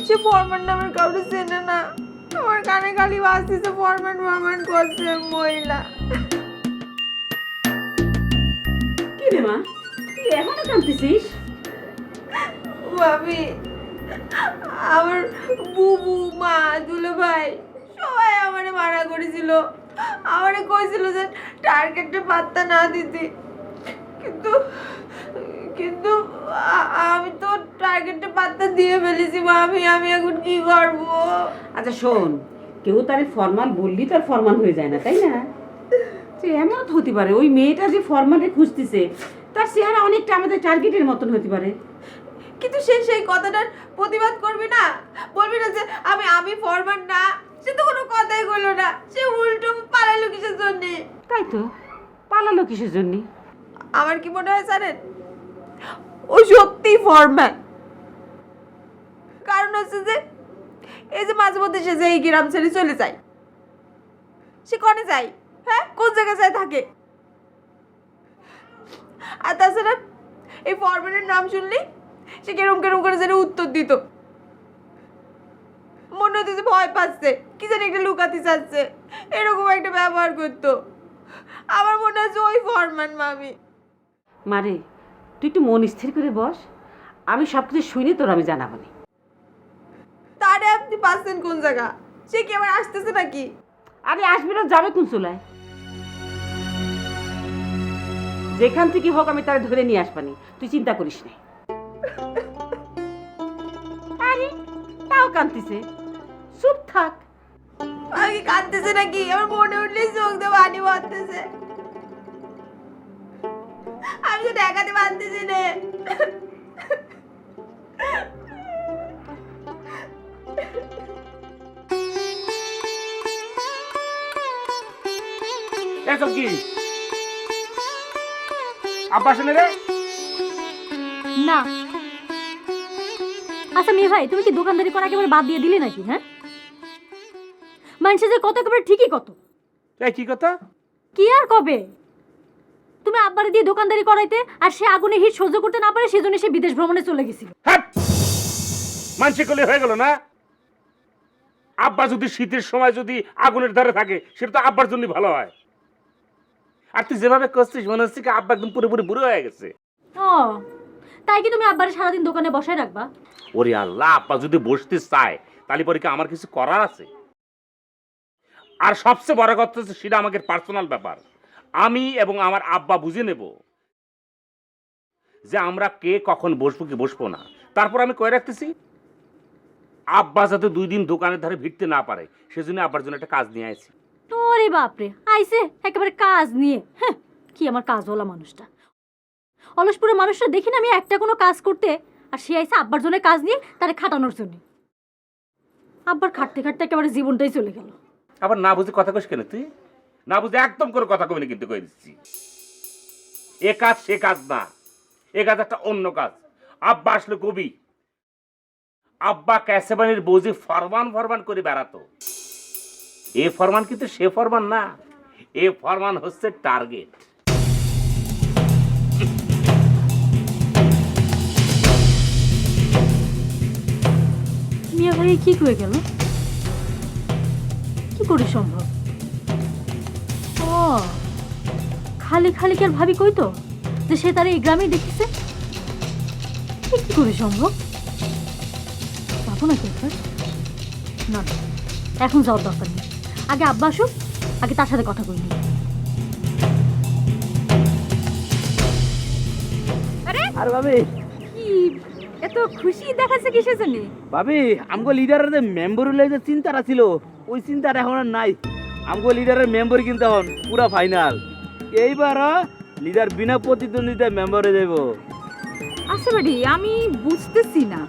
সে ফরম্যান নামের কাউকে চেনে না। আমার কানে খালি বাজতেছে ফরম্যান করছে মহিলা। কি রে মা, তুই এখনো কাঁদতেছিস? ভাবি, আমার বুবু, মা, দুলো ভাই সবাই আমারে মানা করেছিল, আমারে কইছিল যে টার্গেটে পাত্তা না দিতে, কিন্তু কিন্তু আমি তো টার্গেটে পাত্তা দিয়ে ফেলেছি ভাবি। আমি এখন কি করব? আচ্ছা শোন, কেউ তারে ফরমান বললি তার ফরমান হয়ে যায় না, তাই না? যে এমন তো হতে পারে ওই মেয়েটা যে ফরমানে খুঁজতেছে তার চেহারা অনেকটা আমাদের টার্গেটের মতন হতে পারে। কিন্তু সে সেই কথাটার প্রতিবাদ করবি না, বলবি না যে আমি ফরমান না। সে তো কোনো কথাই কইলো না, সে উল্টো পালালো কিসের জন্য? তাই তো, পালালো কিসের জন্য? আমার কি মনে হয় জানেন, ও সত্যি ফরম্যান। কারণ হচ্ছে যে এই যে মাঝে মধ্যে সে যে এই গ্রাম ছেড়ে চলে যায়, সে কনে যায়? হ্যাঁ, কোন জায়গায় যায় থাকে? আর তাছাড়া এই ফরম্যানের নাম শুনলি সে কেরম কেরম করে যেন উত্তর দিত, মনে হতো যে ভয় পাচ্ছে, কি জানি একটা লুকাতে চাচ্ছে, এরকম একটা ব্যবহার করতো। আমার মনে হচ্ছে ওই ফরম্যান মামি। মারে, তুই একটু মন স্থির করে বস, আমি সব কিছু শুনে তোর আমি জানাবো নি। তারে আপনি পাচ্ছেন কোন জায়গা? সে কি আবার আসতেছে নাকি? আরে আসবে না, যাবে কোন চুলায়? যেখান থেকে হোক আমি তারে ধরে নিয়ে আসবানি, তুই চিন্তা করিস না। আরে তাও কাঁদতেছে, চুপ থাক। আমি কাঁদতেছে নাকি? আমার মনে উঠলেই চোখ দিয়ে পানি পড়তেছে। আমি তো দেখাতে পারতেছি না। এসব কি আব্বা শুনে রে? না। আচ্ছা মেয়ে ভাই, তুমি কি দোকানদারি করা একেবারে বাদ দিয়ে দিলে নাকি? হ্যাঁ, মানুষের যে কত একেবারে ঠিকই কত। এই কি কথা? কি আর কবে? তুমি আব্বারে দিয়ে দোকানদারি করাইতে, আর সে আগুনে হিট সহ্য করতে না পারে, সেজন্য সে বিদেশ ভ্রমণে চলে গেছিল। মানসিক করলে হয়ে গেল না? আব্বা যদি শীতের সময় যদি আগুনের ধারে থাকে, সেটা তো আব্বার জন্য ভালো হয়। আর তুই যেভাবে করছিস মনে হচ্ছে কি আব্বা একদম পুরোপুরি বুড়ো হয়ে গেছে। ও তাই কি তুমি আব্বারে সারাদিন দোকানে বসায় রাখবা? ওরে আল্লাহ, আব্বা যদি বসতে চায় তাহলে পরে কি আমার কিছু করার আছে? আর সবচেয়ে বড় কথা হচ্ছে সেটা আমাদের পার্সোনাল ব্যাপার। আমি এবং আমার আব্বা বুঝে নেব যে আমরা কে কখন বসবো কি বসবো না। তারপর আমি কয়ে রাখতেছি আব্বা যাতে 2 দিন দোকানের ধারে ভিড়তে না পারে, সেজন্য আব্বার জন্য একটা কাজ নিয়ে আসছি। ওরে বাপরে, আইছে একেবারে কাজ নিয়ে। হ্যাঁ, কি আমার কাজওয়ালা মানুষটা। অলসপুরের মানুষটা দেখি না আমি একটা কোনো কাজ করতে, আর সে আইছে আব্বার জন্য কাজ নিয়ে তারে খাটানোর জন্য। আব্বার খাটতে খাটতে একেবারে জীবনটাই চলে গেল। আবার না বুঝে কথা কইস কেন তুই? না বুঝে একদম করে কথা কইনি কিন্তু কই দিচ্ছি। এ কাজ সে কাজ না, এ কাজ একটা অন্য কাজ। আব্বা আসলে কবি, আব্বা ক্যাসেবানির বৌজি ফরমান ফরমান করে বেড়াতো। এ ফরমান কিন্তু সে ফরমান না, এ ফরমান হচ্ছে টার্গেট। মিয়া ভাই কি কয়ে গেল? কি করে সম্ভব? ও খালি খালি কি আর ভাবি কইতো যে সে তার এই গ্রামেই দেখেছে? কি করে সম্ভব? যাবো নাকি একবার? না না, এখন যাওয়ার দরকার নেই। আগে আব্বা আসুক, আগে তার সাথে কথা বলি। আর ভাবি কি এত খুশি দেখাচ্ছে কিসের জন্য? ভাবি আমগো লিডারের যে মেম্বার হলে যে চিন্তাটা ছিল ওই চিন্তাটা এখন আর নাই। আমগো লিডারের মেম্বার কিন্তু এখন পুরা ফাইনাল। এইবার লিডার বিনা প্রতিদ্বন্দ্বিতায় মেম্বার হয়ে যাবো। আচ্ছা বাড়ি, আমি বুঝতেছি না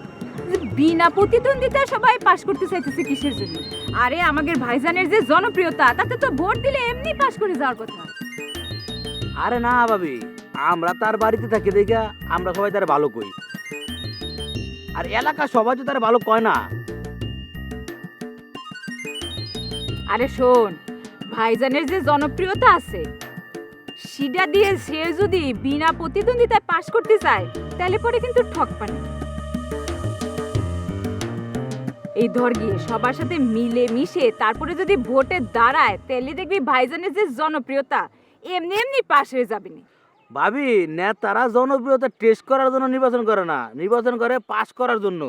যে বিনা প্রতিদ্বন্দ্বিতায় সবাই পাশ করতে চাইতেছে কিসের জন্য? আরে আমাদের ভাইজানের যে জনপ্রিয়তা, তাতে তো ভোট দিলে এমনি পাশ করে যাওয়ার কথা। আরে না ভাবি, আমরা তার বাড়িতে থাকি দেখা আমরা সবাই তার ভালো কই, আর এলাকা সবাই তো তার ভালো কয় না। আরে শোন, ভাইজানের যে জনপ্রিয়তা আছে সেটা দিয়ে সে যদি বিনা প্রতিদ্বন্দ্বিতায় পাশ করতে চায় তাহলে পরে কিন্তু ঠকপানি। এই ধর গিয়ে সবার সাথে মিলে মিশে তারপরে যদি ভোটে দাঁড়ায় তাহলে দেখবি ভাইজানের যে জনপ্রিয়তা এমনি এমনি পাশ হয়ে যাবে না। ভাবি নেতারা জনপ্রিয়তা টেস্ট করার জন্য নির্বাচন করে না, নির্বাচন করে পাস করার জন্য।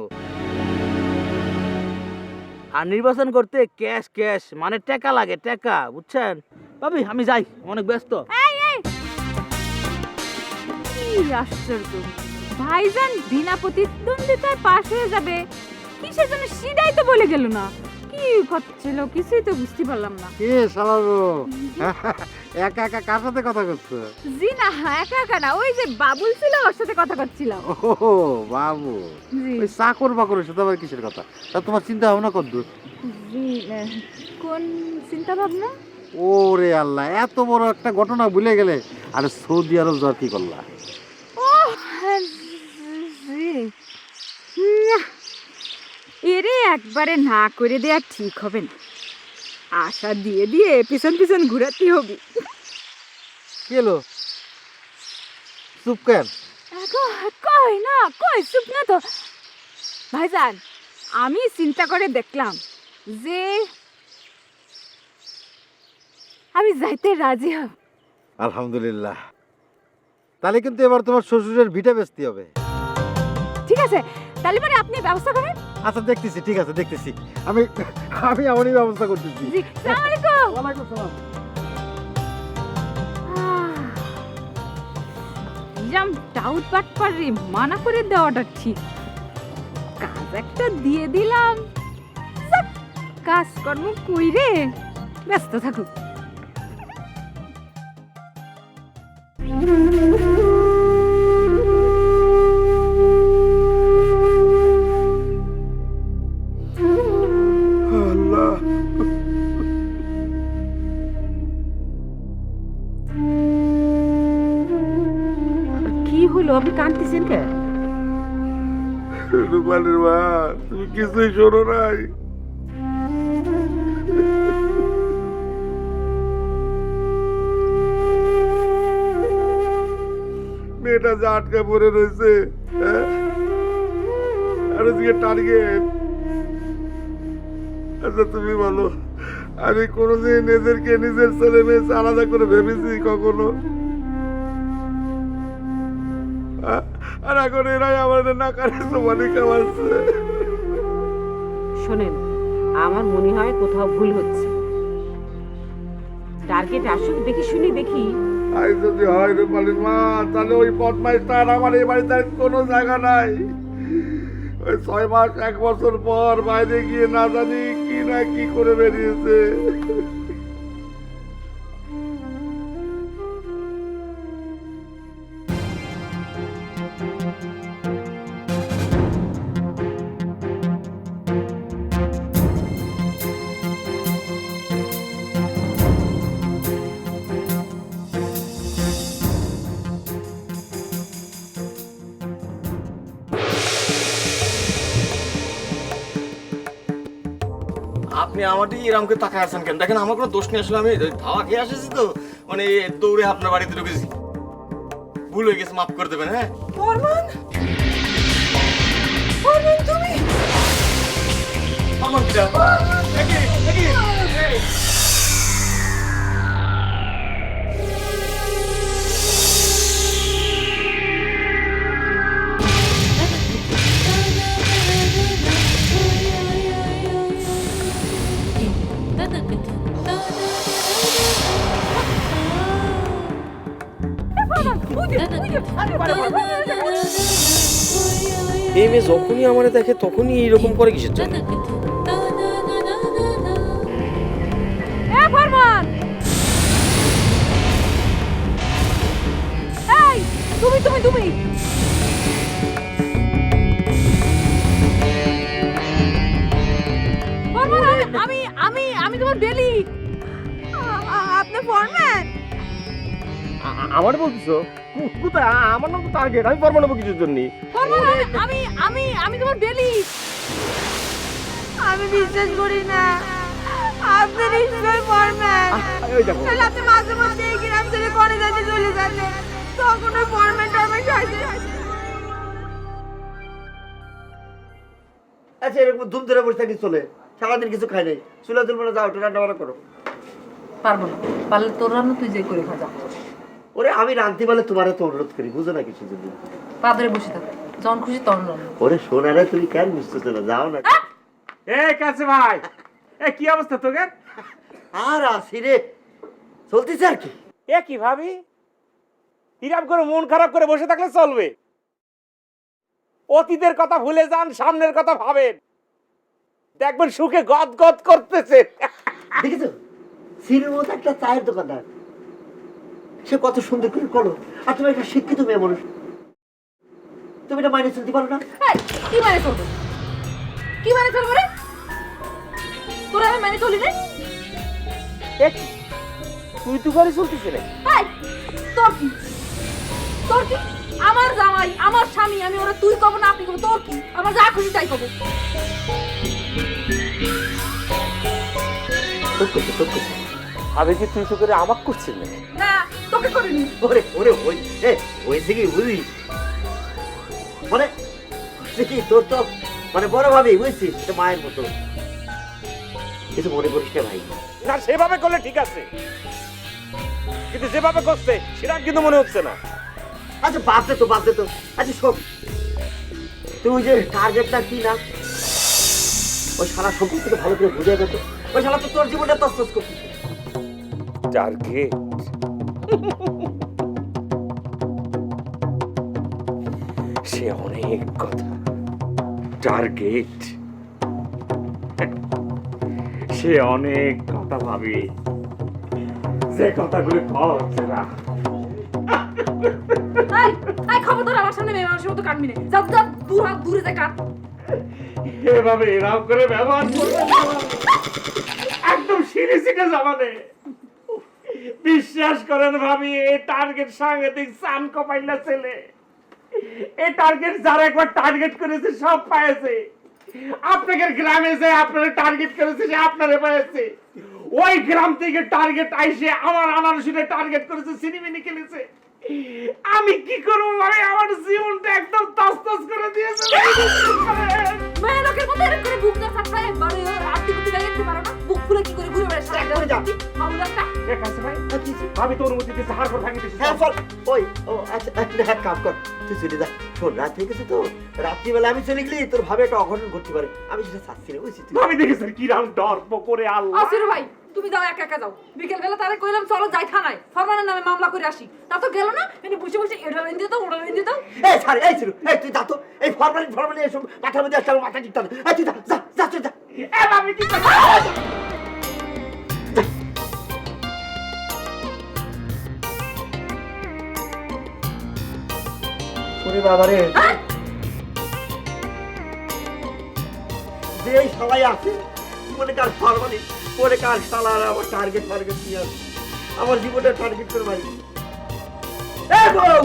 আর নির্বাচন করতে ক্যাশ ক্যাশ মানে টাকা লাগে, টাকা, বুঝছেন ভাবি? আমি যাই, অনেক ব্যস্ত। কি আশ্চর্য, ভাইজান বিনা প্রতিদ্বন্দ্বিতায় পাশ হয়ে যাবে কিসের জন্য সেটাই তো বলে গেল না। কি করছিল কিছুই তো বুঝতে পারলাম না। কে শালারো একা একা কার সাথে কথা করছো? জি না, একা একা না, ওই যে বাবুল ছিল ওর সাথে কথা করছিলাম। ও বাবু, ওই চাকর বাকরের সাথে আবার কিসের কথা? তা তোমার চিন্তা ভাবনা কদ্দূর? জি, কোন চিন্তা ভাবনা? ওরে আল্লাহ, এত বড় একটা ঘটনা ভুলে গেলে। আরে সৌদি আরব যাওয়ার কি করলা? ও জি, এরে একবারে না করে দেয়া ঠিক হবে না, আশা দিয়ে দিয়ে পিছন পিছন ঘুরাতে হবে। কেলো চুপ কেন? কই না, কই চুপ না তো ভাইজান। আমি চিন্তা করে দেখলাম যে আমি যাইতে রাজি হব। আলহামদুলিল্লাহ, তাহলে কিন্তু এবার তোমার শ্বশুরের ভিটা বেচতে হবে। ঠিক আছে, তাহলে মানে আপনি ব্যবস্থা করেন। আচ্ছা দেখতেছি, ঠিক আছে দেখতেছি, আমি আমি এমনই ব্যবস্থা করতেছি। জি, আসসালামু আলাইকুম। ওয়ালাইকুম সালাম। জাম টাউট পাট পারি মানা করে দেওয়াটা ঠিক, কাজ একটা দিয়ে দিলাম, যাক, কাজকর্ম কইরে ব্যস্ত থাকুক। আল্লাহ, কি হলো, আপনি কাঁদতেছেন কে? রূপালীর মা, তুমি কিছুই শোনো নাই? মেয়েটা যে আটকে পড়ে রয়েছে, হ্যাঁ? আর ওদিকে টার্গেট। আচ্ছা তুমি বলো, আমি কোনোদিন নিজেরকে নিজের ছেলে মেয়ে আলাদা করে ভেবেছি কখনো? আর এখন এরাই আমাদের নাকারে সমানে খাওয়াচ্ছে। শোনেন, আমার মনে হয় কোথাও ভুল হচ্ছে। টার্গেট আসুক, দেখি শুনি দেখি। আর যদি হয় রূপালীর মা, তাহলে ওই বদমাইশটা আর আমার এই বাড়িতে আর কোনো জায়গা নাই। ওই 6 মাস 1 বছর পর বাইরে গিয়ে না জানি কি না কি করে বেরিয়েছে। আপনি আমার দিকে এরকম করে তাকায় আছেন কেন? দেখেন আমার কোনো দোষ নেই, আসলে আমি ধাওয়া খেয়ে আসেছি তো, মানে দৌড়ে আপনার বাড়িতে ঢুকেছি। ভুল হয়ে গেছে, মাফ করে দেবেন। হ্যাঁ ফরমান, ফরমান তুমি আমার কিটা একই একই এই এই মেয়ে যখনই আমারে দেখে তখনই এইরকম করে কিসের জন্য? এ ফরমান, এই তুমি তুমি তুমি ফরমান, আমি আমি আমি তোমার ডেলি। আপনি ফরমান? আমার বলছো কোথায়? আমার নাম তো টার্গেট, আমি পারবো না কিছুর জন্য। ফরমান, আমি আমি আমি তোমার ডেলি। আমি বিশ্বাস করি না আপনি নিশ্চয়ই ফরম্যান। তাহলে আপনি মাঝে মাঝে এই গ্রাম ছেড়ে কোনে যাতে চলে যাচ্ছেন, তখন ওই ফরম্যান টরম্যান খাইছে। আচ্ছা এরকম ধুম ধরে বসে থাকি চলে, সারাদিন কিছু খাই নাই, চুলা চলবে না, যাও একটু রান্না বান্না করো। পারবো না, পারলে তোর রান্না তুই যে করে খাজা। ওরে আমি রান্তি বলে তোমার তো অনুরোধ করি, বুঝো না কিছু যদি। পা ধরে বসে থাকো, যখন খুশি তখন রান্না। ওরে সোনারে তুমি কেন বুঝতেছো না, যাও না। এ কাছে ভাই, এ কি অবস্থা তোদের? আর আসি রে, চলতেছে আর কি। এ কি ভাবি, হিরাম করে মন খারাপ করে বসে থাকলে চলবে? অতীতের কথা ভুলে যান, সামনের কথা ভাবেন, দেখবেন সুখে গদ গদ করতেছে। দেখেছো সিনের মতো একটা চায়ের দোকানদার, সে কত সুন্দর করে করো, আর তুমি একটা শিক্ষিত মেয়ে মানুষ, তুমি এটা মাইনে চলতে পারো না? কি মানে চলবে? কি মানে চলবে রে? তোরা আমি মানে চলি রে? তুই তো ঘরে চলতেছে রে। তোর কি? তোর কি? আমার জামাই, আমার স্বামী, আমি ওরা তুই কব না আপনি কব, তোর কি? আমার যা খুশি তাই কব। ভাবে কি তুই তো করে আমাক করছিস না? না তোকে করিনি। ওরে ওরে ওই এ হয়েছে কি বুঝলি, মানে হচ্ছে কি তোর তো মানে বড় ভাবি বুঝছিস, এটা মায়ের মতো, কিছু মনে করিস না ভাই। না সেভাবে করলে ঠিক আছে, কিন্তু যেভাবে করছে সেটা কিন্তু মনে হচ্ছে না। আচ্ছা বাদ দে তো, বাদ দে তো। আচ্ছা শোন, তুই যে টার্গেটটা কি না, ওই সারা সম্পর্কটা ভালো করে বুঝে গেছো, ওই সারা তো তোর জীবনটা তছনছ করতেছে। টার্গেট সে অনেক কথা, টার্গেট সে অনেক কথা ভাবি, যে কথাগুলো হচ্ছে না। এই খবরদার আমার সামনে মেয়ে মানুষের মতো কাটবি না, যা যা দূর হাত দূরে যা কাট। এভাবে এরাম করে ব্যবহার করবে একদম সিরিসিটা জামানে। বিশ্বাস করেন ভাবি, এই টার্গেট সাংঘাতিক চান কপাইলা ছেলে। এই টার্গেট যারা একবার টার্গেট করেছে সব পাইছে। আপনাদের গ্রামে যে আপনারা টার্গেট করেছে সে আপনারে পাইছে। ওই গ্রাম থেকে টার্গেট আইসে আমার আনারসিরে টার্গেট করেছে, সিনেমিনি খেলেছে। আমি কি করবো ভাই, আমার জীবনটা একদম তছনছ করে দিয়েছে। মেয়ে লোকের মতো এরকম করে বুক না থাকলে বাড়ি আটটি কুটি লাগাইতে পারো না, বুক ফুলে কি করে ঘুরে বেড়াস করে যা মামলাটা। ঠিক আছে ভাই, আমি তো অনুমতি দিচ্ছি, হার করে ভাঙি দিচ্ছি। হ্যাঁ চল, ওই ও আচ্ছা এক কাজ কর, তুই চলে যা। শোন রাত হয়ে গেছে তো, রাত্রিবেলা আমি চলে গেলি তোর ভাবে একটা অঘটন ঘটতে পারে, আমি সেটা চাচ্ছি না বুঝছিস। আমি দেখেছি কি রাম ডর্প করে আল্লাহ। আসির ভাই তুমি যাও, একা একা যাও, বিকেল বেলা তারে কইলাম চলো যাই থানায় ফরমানের নামে মামলা করে আসি, তা তো গেল না, এনে বসে বসে এটা লাইন দিয়ে দাও ওটা লাইন দিয়ে দাও। এই ছাড়, এই ছিল, এই তুই যা তো, এই ফরমালি এসব মাথার মধ্যে আসলে মাথা টিকতে হবে। এই তুই যা যা যা তুই যা। আমি কি করব? ওরে বাবা রে, যে সবাই আছে মনে কার ফরমালি, মনে কার শালার আমার টার্গেট ফার্গেট নিয়ে আসে, আমার জীবনটা টার্গেট করে মারি। এই বউ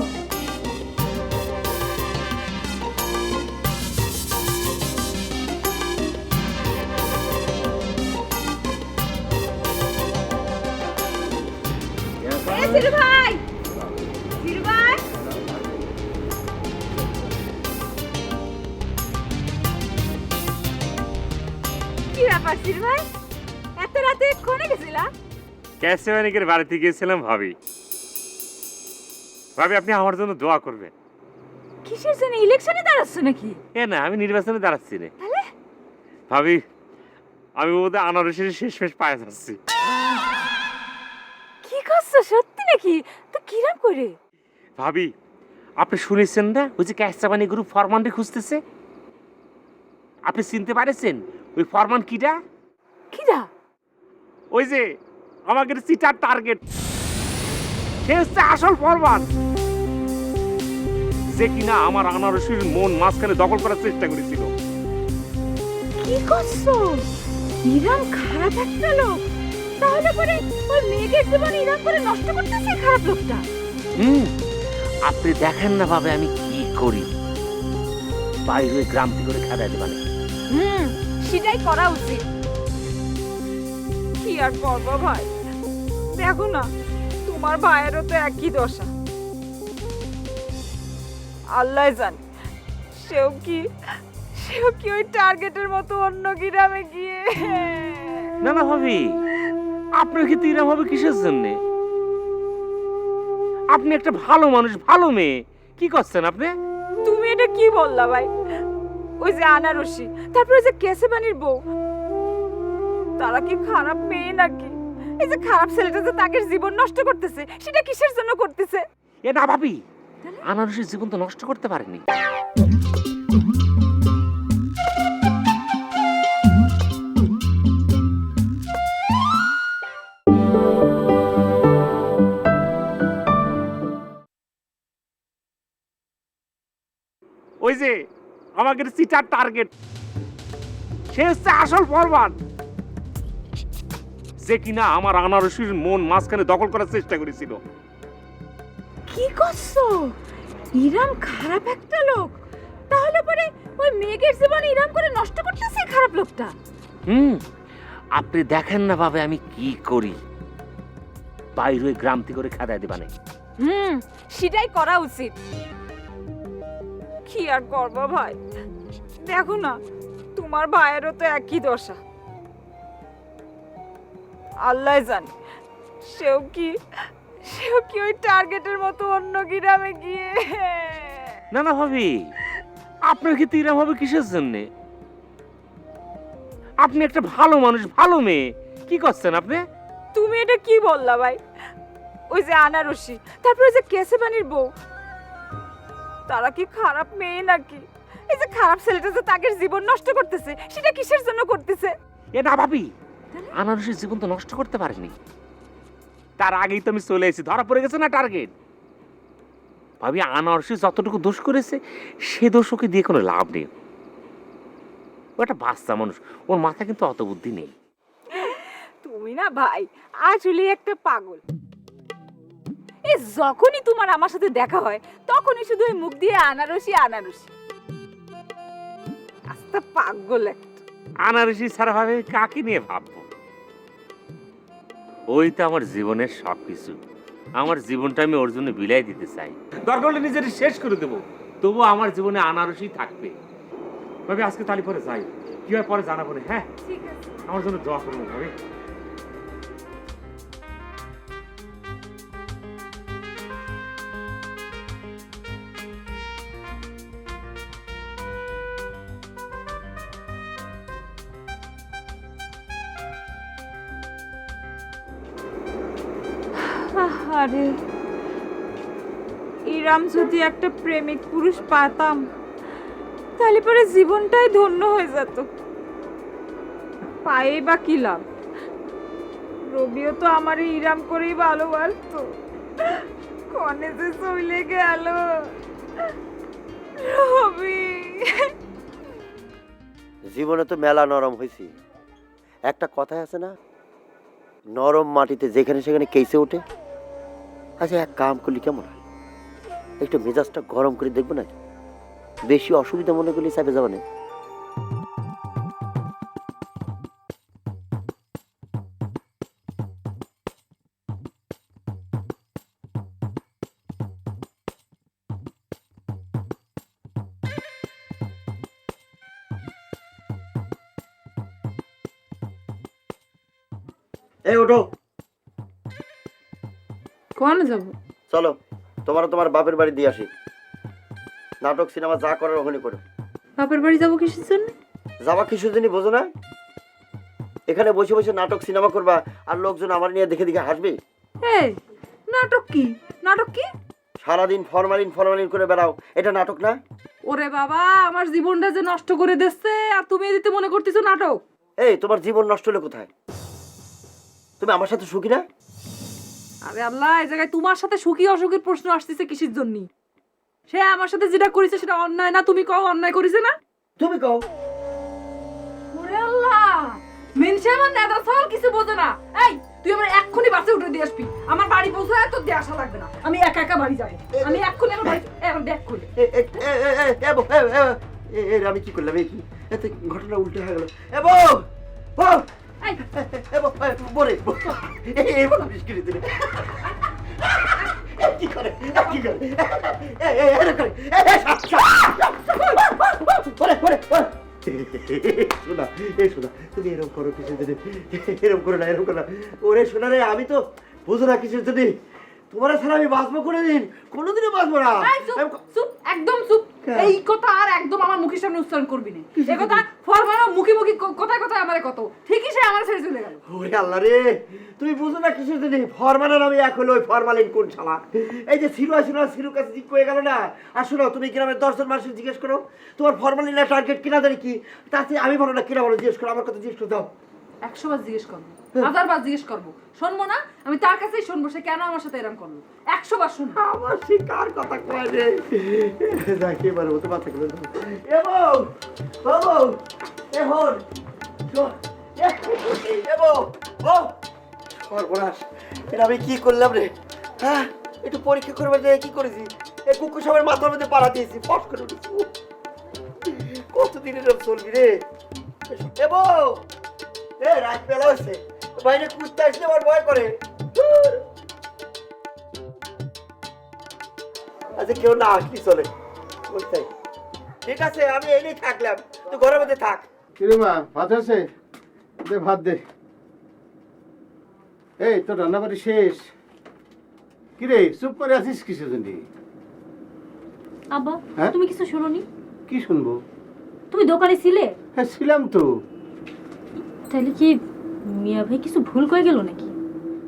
ব্যাপার সির ভাই, এত রাতে কোনে গেছিলা? ক্যাসে মানিকের বাড়িতে গিয়েছিলাম ভাবি। ভাবি আপনি আমার জন্য দোয়া করবেন। কিসের জন্য ইলেকশনে দাঁড়াচ্ছ নাকি? এ না, আমি নির্বাচনে দাঁড়াচ্ছি না তাহলে? ভাবি, আমি বোধহয় আনারসের শেষ পায়ে যাচ্ছি। কি করছো সত্যি নাকি? তো কিরাম করে? ভাবি, আপনি শুনেছেন না ওই যে ক্যাসাবানি গ্রুপ ফরমানটি খুঁজতেছে? আপনি চিনতে পারেছেন ওই ফরমান কিটা? কিরা? ওই যে আমাদের চিটার টার্গেট, সে হচ্ছে আসল ফরমান, যে কিনা আমার আনারসের মন মাঝখানে দখল করার চেষ্টা করেছিল। কি করছো? ইরাম খারাপ একটা লোক, তাহলে পরে ওই মেয়েকে জীবন ইরাম করে নষ্ট করতেছে খারাপ লোকটা। আপনি দেখেন না ভাবে আমি কি করি, বাইরে গ্রাম থেকে করে খেদাই দেবানে। সেটাই করা উচিত। কি আর করবো ভাই, দেখো না তোমার ভাইয়েরও তো একই দশা। আল্লাহ জানে সেও কি ওই টার্গেটের মতো অন্য গ্রামে গিয়ে। না না ভাবি, আপনার কি এরকম হবে কিসের জন্য? আপনি একটা ভালো মানুষ, ভালো মেয়ে, কি করছেন আপনি? তুমি এটা কি বললা ভাই? ওই যে আনারসি, তারপরে যে কেসেবানির বউ, তারা কি খারাপ মেয়ে নাকি? এই যে খারাপ ছেলেটা যে তাকে জীবন নষ্ট করতেছে, সেটা কিসের জন্য করতেছে? এ না ভাবি, আনারসের জীবন তো নষ্ট করতে পারেনি। ওই যে আমাদের চিটার টার্গেট, সে হচ্ছে আসল ফরমান, যে কিনা আমার আনারসের মন মাঝখানে দখল করার চেষ্টা করেছিল। কি করছো? ইরাম খারাপ একটা লোক, তাহলে পরে ওই মেয়ের জীবন ইরাম করে নষ্ট করতেছে খারাপ লোকটা। আপনি দেখেন না ভাবে আমি কি করি, বাইরে গ্রাম থেকে করে খেদাই দেবানে। সেটাই করা উচিত। কি আর করবো ভাই, দেখো না তোমার ভাইয়েরও তো একই দশা। আল্লাহ জানে সেও কি ওই টার্গেটের মতো অন্য গ্রামে গিয়ে। না না ভাবি, আপনার কি এরকম হবে কিসের জন্য? আপনি একটা ভালো মানুষ, ভালো মেয়ে, কি করছেন আপনি? তুমি এটা কি বললা ভাই? ওই যে আনারসি, তারপরে যে কেসেবানির বউ, তারা কি খারাপ মেয়ে নাকি? এই যে খারাপ ছেলেটা যে তাকে জীবন নষ্ট করতেছে, সেটা কিসের জন্য করতেছে? এ না ভাবি, আনারসের জীবন তো নষ্ট করতে পারেনি। তার আগেই তো আমি চলে এসেছি, ধরা পড়ে গেছে না টার্গেট। ভাবি, আনারসি যতটুকু দোষ করেছে সে দোষ ওকে দিয়ে কোনো লাভ নেই। ও একটা বাচ্চা মানুষ, ওর মাথা কিন্তু অত বুদ্ধি নেই। তুমি না ভাই আসলে একটা পাগল। এই যখনই তোমার আমার সাথে দেখা হয়, তখনই শুধু ওই মুখ দিয়ে আনারসি আনারসি। আস্তা পাগল একটা। আনারসি ছাড়া ভাবে কাকে নিয়ে ভাববো? ওই তো আমার জীবনের সবকিছু। আমার জীবনটা আমি ওর জন্য বিলাই দিতে চাই। দরকার হলে নিজের শেষ করে দেবো, তবুও আমার জীবনে আনারসি থাকবে। ভাবি আজকে তালি পরে যাই, কি হয় পরে জানাবো না। হ্যাঁ ঠিক আছে। আমার জন্য দোয়া করবো ভাবি। আরে ইরাম যদি একটা প্রেমিক পুরুষ পাতাম, তাহলে পরে জীবনটাই ধন্য হয়ে যেত। পায়ে বা কি লাভ? রবিও তো আমার ইরাম করেই ভালোবাসতো, কনে যে চলে গেল রবি। জীবনে তো মেলা নরম হয়েছি। একটা কথাই আছে না, নরম মাটিতে যেখানে সেখানে কেসে ওঠে। আচ্ছা, এক কাম করলি কেমন হয়, একটু মেজাজটা গরম করে দেখবো না? বেশি অসুবিধা মনে করলে চাপে যাবে না। এই ওঠো, কোয়ানে যাব? চলো তোমার বাপের বাড়ি দিয়ে আসি। নাটক সিনেমা যা করার ওখানে করো। বাপের বাড়ি যাব কিসের জন্য? যাওয়া কিছু দিনই বোঝো না? এখানে বসে বসে নাটক সিনেমা করবা আর লোকজন আমার নিয়ে দেখে দেখে হাসবে। এই নাটক কি? নাটক কি? সারাদিন ফরমালিন করে বেড়াও, এটা নাটক না? ওরে বাবা, আমার জীবনটা যে নষ্ট করে দিচ্ছে আর তুমি এদিকে মনে করতেছো নাটক? এই তোমার জীবন নষ্ট হলো কোথায়? তুমি আমার সাথে সুখী না? আরে আল্লাহ, এই জায়গায় তোমার সাথে সুখী অসুখের প্রশ্ন আসতেছে কিসের জন্য? সে আমার সাথে যেটা করেছে সেটা অন্যায় না? তুমি কও অন্যায় করেছে না? তুমি কও। ওরে আল্লাহ, মেনসে আমার নেতা সল কিছু বোঝে না। এই তুই আমার এক্ষুনি বাসে উঠে দিয়ে আসবি, আমার বাড়ি পৌঁছায় তোর দিয়ে আসা লাগবে না, আমি একা একা বাড়ি যাবো। আমি এক্ষুনি আমার বাড়ি এখন ব্যাক করি। আমি কি করলাম? এই কি এতে ঘটনা উল্টে হয়ে গেল? এ বউ, বউ, এই এ বউ, বরে এই বউ বিস্কিট দিলে কি করে কি করে? শোনা, শোনা, তুমি এরকম করো কিসের জন্য? এরকম করো না, এরকম করো না। ওরে শোনা রে, আমি তো বুঝো না কিসের জন্য। তোমার ছাড়া আমি বাঁচবো কোনোদিন? কোনোদিনও বাঁচবো না। চুপ, একদম চুপ। এই কথা আর একদম আমার মুখের সামনে উচ্চারণ করবি না। এই কথা ফরমানো মুখে মুখে কথায় কথায় আমারে কত ঠিকই সে আমার ছেড়ে চলে গেল। ওরে আল্লাহ রে, তুমি বুঝো না কিসের জন্য? ফরমানের আমি এক হলো ওই ফরমালিন কোন শালা? এই যে সিরুর কাছে জিজ্ঞ হয়ে গেল না। আর শোনো, তুমি গ্রামের 10 জন মানুষের জিজ্ঞেস করো তোমার ফরমালিনের টার্গেট কিনা জানি কি, তাতে আমি বলো না কিনা বলো, জিজ্ঞেস করো, আমার কথা জিজ্ঞেস করে দাও। 100 বার জিজ্ঞেস করবো, 1000 বার জিজ্ঞেস করবো, শুনবো না? আমি তার কাছেই শুনবো সে কেন আমার সাথে এরকম করলো। 100 বার শুনবো। আমার সে কার কথা কয় রে? যাকে এবারে মতো মাথা করে দাও। এবং বাবু এখন সর্বনাশ, এটা আমি কি করলাম রে? হ্যাঁ, একটু পরীক্ষা করবে যে কি করেছি? এই কুকুর সবের মাথার মধ্যে পাড়া দিয়েছি, ফস করে উঠেছি। কতদিন এরকম চলবি রে? এবং রাত বেলা হচ্ছে, বাইরে কুত্তা আসলে আমার ভয় করে। আচ্ছা, কেউ না আসলি চলে, বুঝতে ঠিক আছে, আমি এনেই থাকলাম, তুই ঘরের মধ্যে থাক। কিরে মা, ভাত আছে? দে ভাত দে। এই তোর রান্নাবাড়ি শেষ? কিরে চুপ করে আছিস কিসের জন্য? আব্বা, হ্যাঁ? তুমি কিছু শুনোনি? কি শুনবো? তুমি দোকানে ছিলে? হ্যাঁ ছিলাম তো। তাহলে কি মিয়া ভাই কিছু ভুল করে গেল নাকি?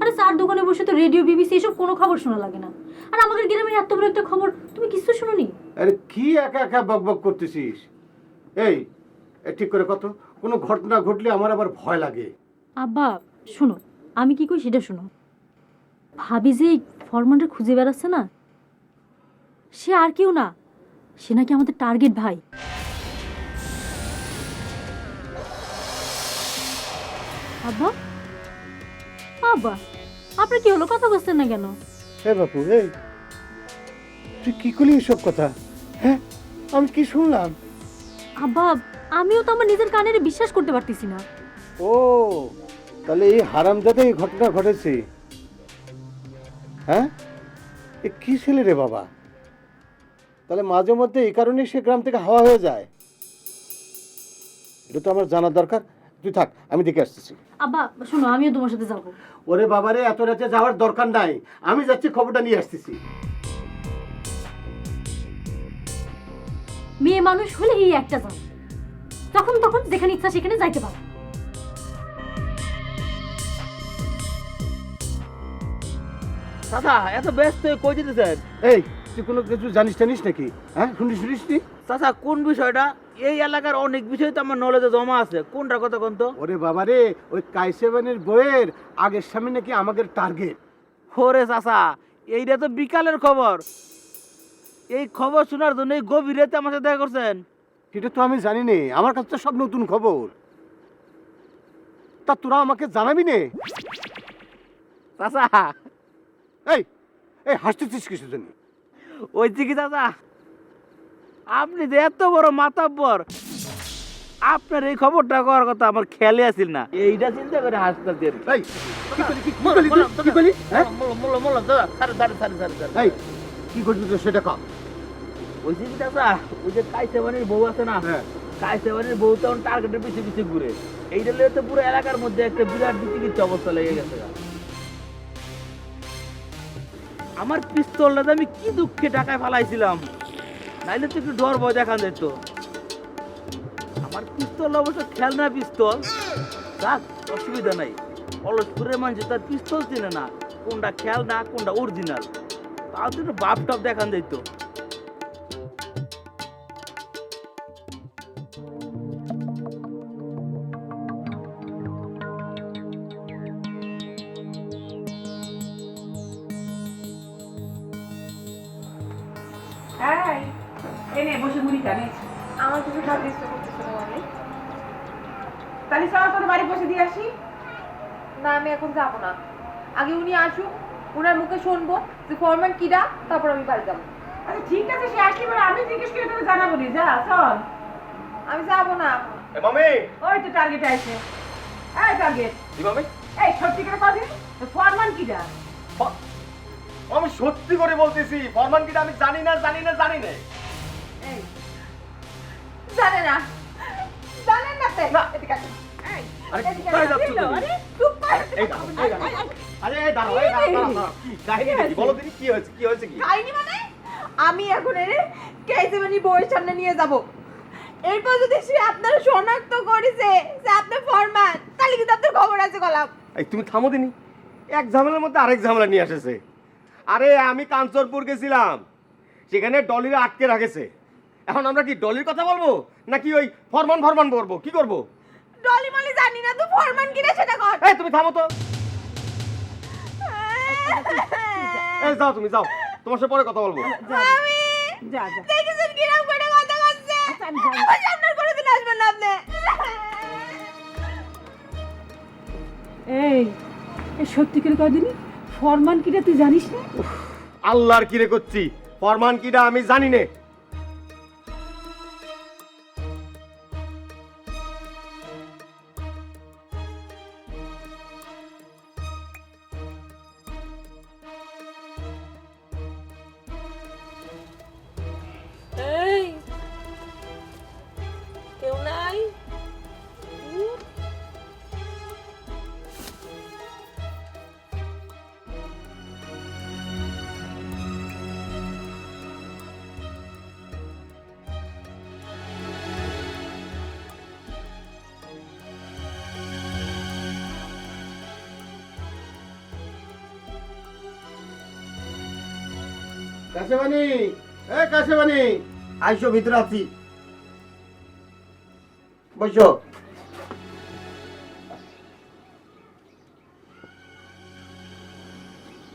আরে স্যার দোকানে বসে তো রেডিও বিবিসি এসব কোনো খবর শোনা লাগে না। আর আমাদের গ্রামের এত বড় একটা খবর তুমি কিছু শুনোনি? আরে কি একা একা বক বক করতেছিস? এই ঠিক করে কত, কোনো ঘটনা ঘটলে আমার আবার ভয় লাগে। আব্বা শোনো, আমি কি করি সেটা শোনো। ভাবি যে ফরমানটা খুঁজে বেড়াচ্ছে না, সে আর কেউ না, সে নাকি আমাদের টার্গেট ভাই। আব্বা, আব্বা আপনার কি হলো? কথা বলছেন না কেন? হ্যাঁ বাপু, এই তুই কি করলি এসব কথা? হ্যাঁ, আমি কি শুনলাম? আব্বা, আমিও তো আমার নিজের কানের বিশ্বাস করতে পারতেছি না। ও তাহলে এই হারামজাদা এই ঘটনা ঘটেছে? হ্যাঁ, এ কি ছেলে রে বাবা? তাহলে মাঝে মধ্যে এই কারণেই সে গ্রাম থেকে হাওয়া হয়ে যায়। এটা তো আমার জানা দরকার। তুই থাক, আমি দেখে আসতেছি। আব্বা শোনো, আমিও তোমার সাথে যাবো। ওরে বাবারে, এত রাতে যাওয়ার দরকার নাই, আমি যাচ্ছি, খবরটা নিয়ে আসতেছি। মেয়ে মানুষ হলে এই একটা যাও, তখন তখন যেখানে ইচ্ছা সেখানে যাইতে পারো। চাচা এত ব্যস্ত হয়ে কই যেতেছেন? এই তুই কোনো কিছু জানিস নাকি? হ্যাঁ, শুনিস নি? চাচা কোন বিষয়টা? এই এলাকার অনেক বিষয় তো আমার নলেজে জমা আছে, কোনটা কথা কোন তো? ওরে বাবারে, ওই কাইসেবানের বইয়ের আগের সামনে নাকি আমাদের টার্গেট। ওরে চাচা, এইটা তো বিকালের খবর। এই খবর শোনার জন্য এই গভীর রাতে আমার সাথে দেখা করছেন? সেটা তো আমি জানি নে, আমার কাছে তো সব নতুন খবর। তা তোরা আমাকে জানাবি নে? চাচা এই এই হাসতেছিস কিসের জন্য? ওই কি চাচা, আপনি যে এত বড় মাতাব্বর, আপনার এই খবরটা করার কথা আমার খেয়ালে আসিল না। এইটা চিন্তা করে হাসতে। এই কি বলি? হ্যাঁ, এই কি করছিস সেটা কম। ওই কি চাচা, ওই যে কাইসেবানির বউ আছে না, কাইসাবাড়ির বউ তখন টার্গেটের পিছিয়ে পিছিয়ে ঘুরে। এইটা লিয়ে তো পুরো এলাকার মধ্যে একটা বিরাট বিচিকিচ্ছা অবস্থা লেগে গেছে। আমার পিস্তলটা আমি কি দুঃখে টাকায় ফালাইছিলাম, নাইলে তো একটু ডর ভয় দেখান যেত। আমার পিস্তল অবশ্য খেলনা পিস্তল, যাক অসুবিধা নাই। অলসপুরের মানুষ তার পিস্তল চিনে না কোনটা খেলনা কোনটা অরিজিনাল, তাও তো একটু বাপ টাপ দেখান যেত। এনে বসে মুড়ি খানে আমার কিছু খাবার ইচ্ছা করতেছে না মানে। তাহলে চল তোর বাড়ি বসে দিয়ে আসি। না আমি এখন যাবো না, আগে উনি আসুক, উনার মুখে শুনবো যে ফরম্যান কিরা, তারপর আমি বাড়ি যাবো। আচ্ছা ঠিক আছে, সে আসলে পরে আমি জিজ্ঞেস করে তোকে জানাবো নি। যা চল। আমি যাবো না। মামি ওই তো টার্গেট আছে। এই টার্গেট, জি মামি, এই সত্যি করে কথা ফরমান কিটা? আমি সত্যি করে বলতেছি ফরমান কিটা আমি জানি না। এই জানে না, জানেন না তে। না। এদিকে আসুন। এই, আরে এদিকে কোথায় আসুন। যাচ্ছ তুমি? আরে, চুপ কর। এই দাঁড়াও, এই দাঁড়াও। আরে এই দাঁড়াও, কি কাহিনী কি বলো দিনি, কি হয়েছে কি? খাইনি মানে আমি এখন এর কেসিমানি বউয়ের সামনে নিয়ে যাব। এরপর যদি সে আপনার শনাক্ত করেছে যে আপনি ফরম্যান, তাহলে কিন্তু আপনার খবর আছে গলাম। এই তুমি থামো দিনি, এক ঝামেলার মধ্যে আরেক ঝামেলা নিয়ে আসেছে। আরে আমি কাঞ্চনপুর গেছিলাম, সেখানে ডলিরে আটকে রাখেছে। এখন আমরা কি ডলির কথা বলবো নাকি ওই ফরমান বলবো? কি করবো? ডলি মলি জানি না, তো ফরম্যান কিনা সেটা কর। এই তুমি থামো তো, এই যাও তুমি যাও, তোমার সাথে পরে কথা বলবো। আমি যা যা। দেখেছেন কিরম করে কথা বলছে। আমার সামনে কোনোদিন আসবেন না আপনি। এই সত্যি করে কদিনই ফরমান কিটা তুই জানিস না? আল্লাহর কিরে করছি, ফরমান কিটা আমি জানি না। এই কেউ নাই? কাশেবানি, কাশেবানি, আইসো ভিতরে আছি, বসো।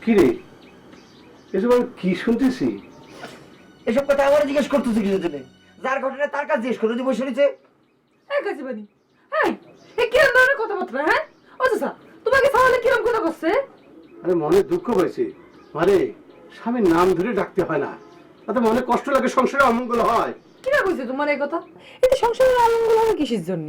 কি রে, এসব আমি কি শুনতেছি? এসব কথা আমার জিজ্ঞেস করতেছি কিছু জন্য? যার ঘটনা তার কাছে জিজ্ঞেস করে বসে রয়েছে। এই কাজিবানি, এই কিরম ধরনের কথাবার্তা? হ্যাঁ ও চাচা, তোমাকে তাহলে কিরম কথা করছে? আরে মনে দুঃখ হয়েছে, মানে স্বামীর নাম ধরে ডাকতে হয় না, তাতে মনে কষ্ট লাগে, সংসারে অমঙ্গল হয়। কিরা কইছে তোমার এই কথা? এই যে সংসারের আলঙ্গল হবে কিসের জন্য?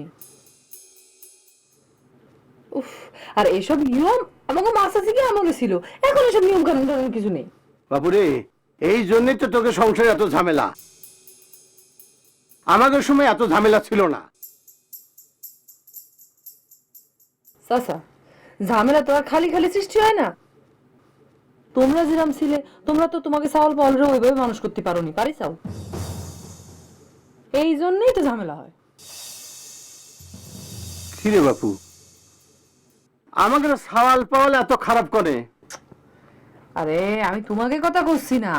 উফ, আর এসব নিয়ম আমাকে মাসা থেকে আমলে ছিল, এখন এসব নিয়ম কানুন টানুন কিছু নেই। বাবুরে, এই জন্যই তো তোকে সংসারে এত ঝামেলা, আমাদের সময় এত ঝামেলা ছিল না। চাচা, ঝামেলা তো আর খালি খালি সৃষ্টি হয় না। তোমরা যেরাম ছিলে, তোমরা তো তোমাকে চাউল পাউলরে ওইভাবে মানুষ করতে পারোনি, পারিসাও? এই জন্যই তো ঝামেলা হয়। কি রে বাপু, আমাদের সওয়াল পাওয়াল এত খারাপ করে? আরে আমি তোমাকে কথা করছি না,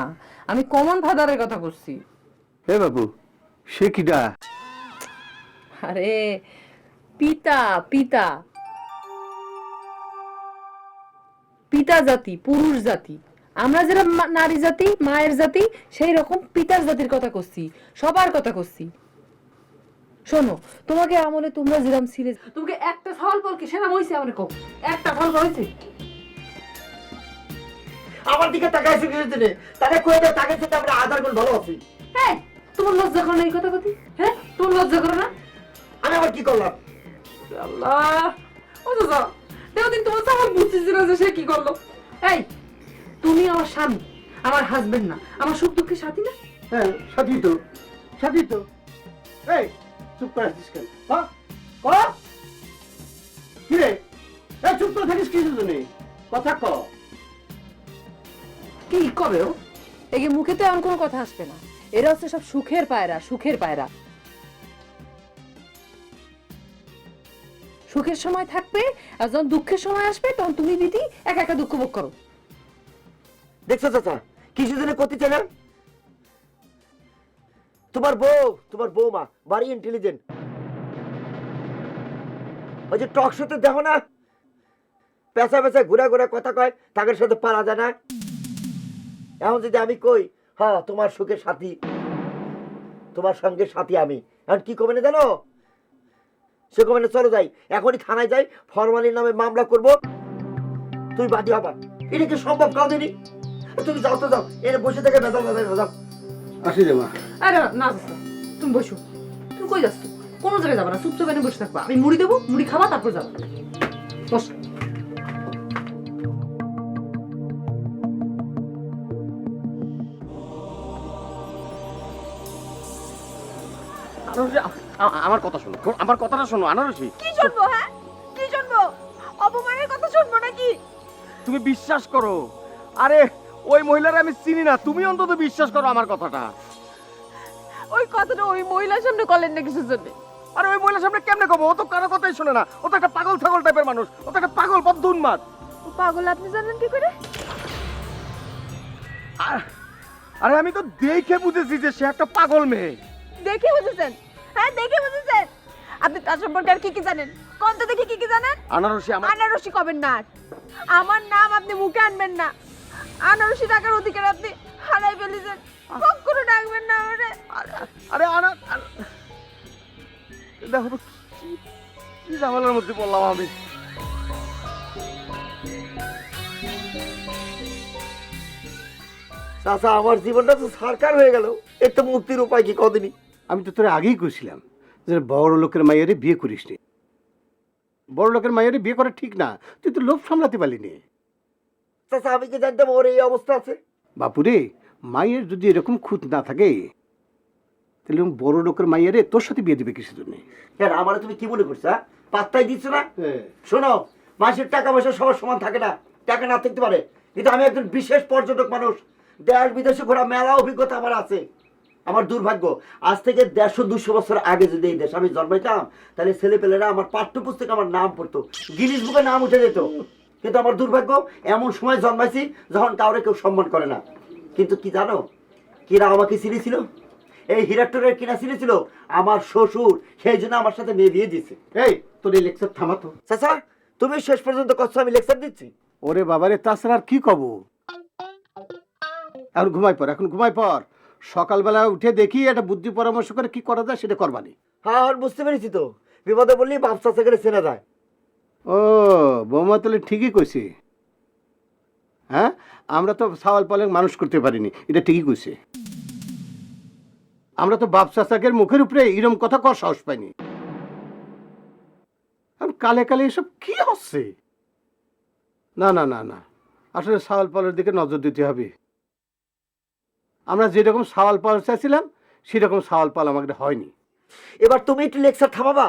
আমি কমন ফাদারের কথা করছি। হে বাবু, সে কিডা? আরে পিতা পিতা পিতা জাতি, পুরুষ জাতি। আমরা যারা নারী জাতি, মায়ের জাতি, সেই রকম পিতার জাতির কথা করছি, সবার কথা করছি। শোনো, তোমাকে আমলে তোমরা যেরাম ছিলে, তোমাকে একটা ফল ফল কি সেরাম হইছে? আমার কম একটা ফল হয়েছে? আমার দিকে তাকাইছো কিছু জন্য? তাকে কয়ে দাও, তাকে সাথে আমরা আধার গুণ ভালো আছি। হ্যাঁ, তোমার লজ্জা করো না এই কথা কথি? হ্যাঁ, তোমার লজ্জা করো না? আমি আবার কি করলাম? আল্লাহ, ও দাদা, দেওদিন তোমার তো আমার বুঝতেছিল যে সে কি করলো। এই, তুমি আমার স্বামী, আমার হাজবেন্ড না, আমার সুখ দুঃখের সাথী না? হ্যাঁ, সাথী তো, সাথী তো। এই, চুপ করে আসছিস কেন? কি রে চুপ করে থাকিস কি জন্য? কথা ক। কি কবে ও এই মুখে তো এমন কোনো কথা আসবে না। এরা হচ্ছে সব সুখের পায়রা, সুখের পায়রা। সুখের সময় থাকবে আর যখন দুঃখের সময় আসবে তখন তুমি দিদি একা একা দুঃখ ভোগ করো। দেখছো চাচা কিছু দিনে করতে চাই না? তোমার বৌমা ভারী ইন্টেলিজেন্ট। ওই যে টক শোতে দেখো না, পেঁচা পেঁচা ঘুরা ঘুরা কথা কয়, তাদের সাথে পারা যায় না। এখন যদি আমি কই হ্যাঁ তোমার সুখের সাথী, তোমার সঙ্গে সাথী আমি, এখন কি কবে না জানো? সে কবে না চলো যাই, এখনই থানায় যাই, ফরমালির নামে মামলা করব, তুই বাদী হবা। এটা কি সম্ভব কাউ দিনই? তুমি যাও তো যাও, এনে বসে থেকে বেদা বেদা যাও। আসি রে মা। আরে না চাচা, তুমি বসো। তুমি কই যাচ্ছ? কোনো জায়গায় যাবা না, চুপচাপ এনে বসে থাকবা। আমি মুড়ি দেবো, মুড়ি খাবা, তারপর যাবো। বস। আমার কথা শোনো, আমার কথাটা শোনো আনারসি। কি শুনবো? হ্যাঁ কি শুনবো? অপমানের কথা শুনবো নাকি? তুমি বিশ্বাস করো, আরে ওই মহিলার আমি চিনি না, তুমি অন্তত বিশ্বাস করো আমার কথাটা। ওই কথাটা ওই মহিলার সামনে কলেন না কিছুর জন্য। আরে ওই মহিলার সামনে কেমনে কব? ও তো কারো কথাই শোনে না, ও তো একটা পাগল ছাগল টাইপের মানুষ, ও তো একটা পাগল বদ্ধ উন্মাদ। পাগল আপনি জানেন কি করে? আরে আমি তো দেখে বুঝেছি যে সে একটা পাগল মেয়ে। দেখে বুঝেছেন? হ্যাঁ দেখে বুঝেছেন। আপনি তার সম্পর্কে আর কি কি জানেন? কোন তো দেখি কি জানেন? আনারসি আমার আনারসি কবেন না আর। আমার নাম আপনি মুখে আনবেন না। আনারসি টাকার অধিকার আপনি হারাই ফেলেছেন, কখনো ডাকবেন না ওরে। আরে দেখো তো কি ঝামেলার মধ্যে পড়লাম আমি। চাচা আমার জীবনটা তো সরকার হয়ে গেল, এর তো মুক্তির উপায় কি কদিনই? আমি তো তোরা আগেই কইছিলাম যে বড় লোকের মাইয়ারে বিয়ে করিস নি। বড় লোকের মাইয়ারে বিয়ে করা ঠিক না, তুই তো লোভ সামলাতে পারলি নি। চাচা আমি কি জানতাম ওর এই অবস্থা আছে? বাপুরে, মায়ের যদি এরকম খুঁত না থাকে তাহলে বড় লোকের মাইয়ারে তোর সাথে বিয়ে দিবে কিছু জন্য। হ্যাঁ আমার তুমি কি মনে করছো? পাত্তাই দিচ্ছ না? শোনো, মাসের টাকা পয়সা সবার সমান থাকে না, টাকা না থাকতে পারে, কিন্তু আমি একজন বিশেষ পর্যটক মানুষ, দেশ বিদেশে ঘোরা মেলা অভিজ্ঞতা আমার আছে। আমার দুর্ভাগ্য, আজ থেকে 150-200 বছর আগে যদি এই দেশ আমি জন্মাইতাম তাহলে ছেলেপেলেরা আমার পাঠ্যপুস্তকে আমার নাম পড়তো, গিনিস বুকে নাম উঠে যেত। কিন্তু আমার দুর্ভাগ্য, এমন সময় জন্মাইছি যখন কাউরে কেউ সম্মান করে না। কিন্তু কি জানো, কিরা আমাকে চিনেছিল? এই হিরাট্টরের কিনা চিনেছিল আমার শ্বশুর, সেই জন্য আমার সাথে মেয়ে বিয়ে দিচ্ছে। এই তোর এই লেকচার থামাতো। চাচা তুমি শেষ পর্যন্ত কষ্ট আমি লেকচার দিচ্ছি। ওরে বাবারে, তাছাড়া আর কি কব? এখন ঘুমাই পর, এখন ঘুমাই পর, সকালবেলা উঠে দেখি একটা বুদ্ধি পরামর্শ করে কি করা যায় সেটা করবানি। হ্যাঁ আর বুঝতে পেরেছি তো, বিপদে বললি বাপ চাচা করে চেনা যায়। ও বৌমা তাহলে ঠিকই কইছি। হ্যাঁ আমরা তো সাওয়াল পালেন মানুষ করতে পারিনি, এটা ঠিকই কইছে। আমরা তো বাপ চাচাকের মুখের উপরে এরম কথা কর সাহস পাইনি। কালে কালে এসব কি হচ্ছে? না না না না, আসলে সাওয়াল পালের দিকে নজর দিতে হবে। আমরা যেরকম সাওয়াল পাল চাইছিলাম সেরকম সাওয়াল পাল আমাকে হয়নি। এবার তুমি একটু লেকচার থামাবা?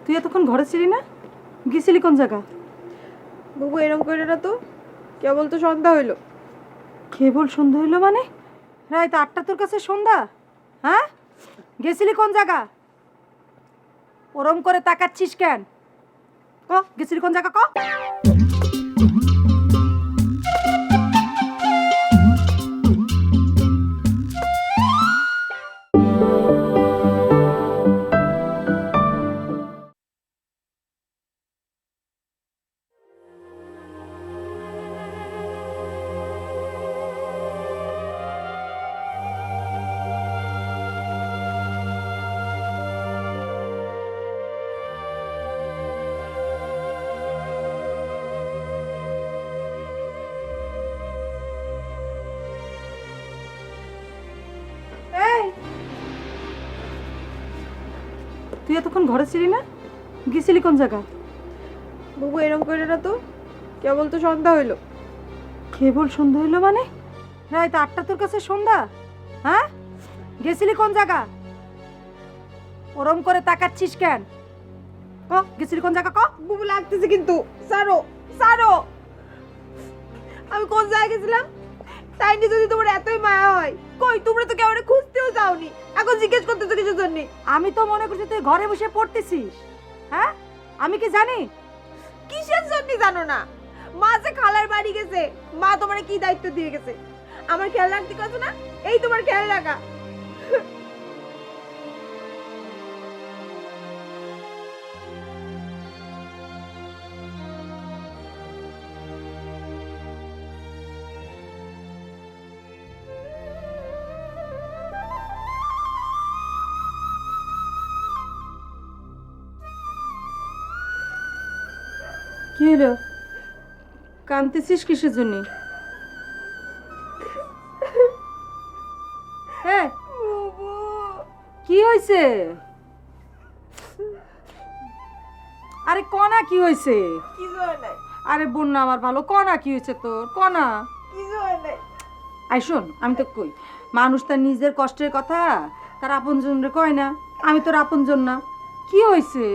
তুই এতক্ষণ ঘরে ছিলি না? গেছিলি কোন জায়গা? বাবু এরকম করে না তো, কেবল তো সন্ধ্যা হইলো। কেবল সন্ধ্যা হইলো মানে? রাত 8টা তোর কাছে সন্ধ্যা? হ্যাঁ গেছিলি কোন জায়গা? ওরম করে তাকাচ্ছিস কেন? ক গেছিলি কোন জায়গা ক তুই এতক্ষণ ঘরে ছিলি না গেছিলি কোন জায়গা বাবু এরকম করে না তো কেবল তো সন্ধ্যা হইলো কেবল সন্ধ্যা হইলো মানে রাত 8টা তোর কাছে সন্ধ্যা হ্যাঁ গেছিলি কোন জায়গা ওরম করে তাকাচ্ছিস কেন ক গেছিলি কোন জায়গা ক বুবু লাগতেছে কিন্তু সারো সারো আমি কোন জায়গায় গেছিলাম তাই নিয়ে যদি তোমার এতই মায়া হয় কই তোমরা তো কেউ খুঁজতেও যাওনি এখন জিজ্ঞেস করতেছো কিছু জন্য আমি তো মনে করছি তুই ঘরে বসে পড়তেছিস হ্যাঁ আমি কি জানি কিসের জন্য জানো না মা যে খালার বাড়ি গেছে মা তোমার কি দায়িত্ব দিয়ে গেছে আমার খেয়াল রাখতে কথা না এই তোমার খেয়াল রাখা কি হলো কাঁদতেছিস কিসের জন্য হ্যাঁ কি হয়েছে আরে কনা কি হয়েছে কিছু হয় নাই আরে বন্যা আমার ভালো কনা কি হয়েছে তোর কনা কিছু হয় নাই আই শোন আমি তো কই মানুষ তার নিজের কষ্টের কথা তার আপনজনরে কয় না আমি তোর আপনজন না কি হয়েছে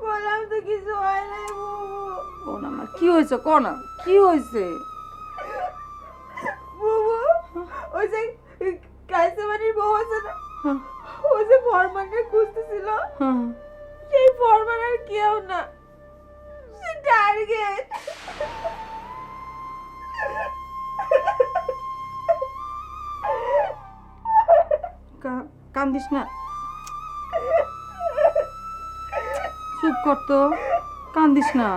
বললাম তো কিছু হয় নাই বুবু কোন আমার কি হয়েছে কনা কি হয়েছে বুবু ওই যে কাইসাবাড়ির বউ আছে না ওই যে ফরমানকে খুঁজতেছিল সেই ফরমান আর কেউ না সে টার্গেট কান্দিস না চুপ কর তো কান্দিস না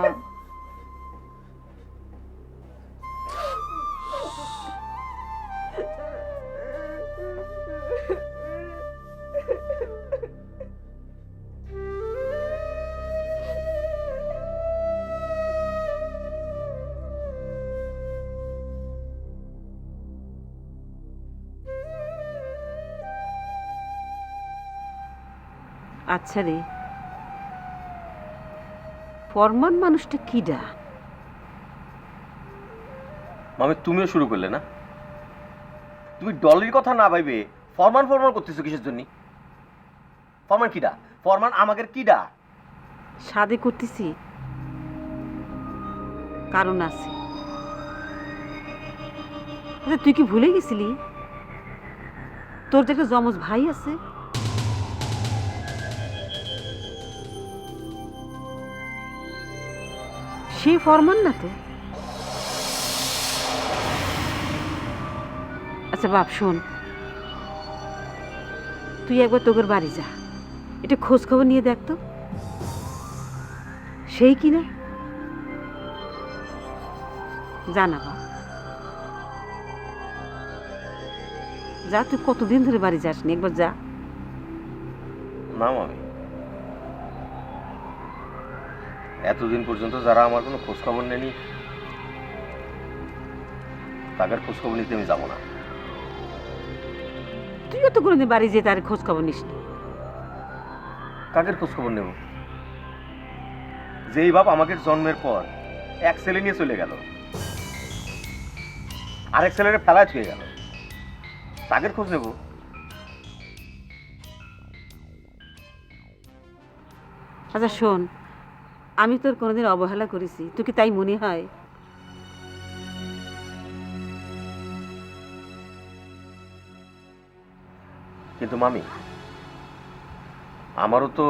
আচ্ছা রে ফরমান মানুষটা কিডা মামি তুমিও শুরু করলে না তুমি ডলির কথা না ভাইবে ফরমান ফরমান করতেছো কিসের জন্য ফরমান কিডা ফরমান আমাদের কিডা সাদে করতেছি কারণ আছে আচ্ছা তুই কি ভুলে গেছিলি তোর যে একটা যমজ ভাই আছে সে ফরমান না তো আচ্ছা বাপ শোন তুই একবার তোদের বাড়ি যা এটা খোঁজ খবর নিয়ে দেখ তো সেই কিনা জানা বাপ যা তুই কতদিন ধরে বাড়ি যাসনি একবার যা না মামি এতদিন পর্যন্ত যারা আমার কোনো খোঁজ খবর নেয়নি তাদের খোঁজ খবর নিতে আমি যাবো না তুইও তো কোনোদিন বাড়ি যেয়ে তার খোঁজ খবর নিস নি কাকের খোঁজ খবর নেব যেই বাপ আমাকে জন্মের পর এক ছেলে নিয়ে চলে গেল আরেক ছেলের ফেলায় ছুঁয়ে গেল তাকের খোঁজ নেব আচ্ছা শোন আমি তোর কোনোদিন অবহেলা করেছি তুই কি তাই মনে হয় কিন্তু মামি আমারও তো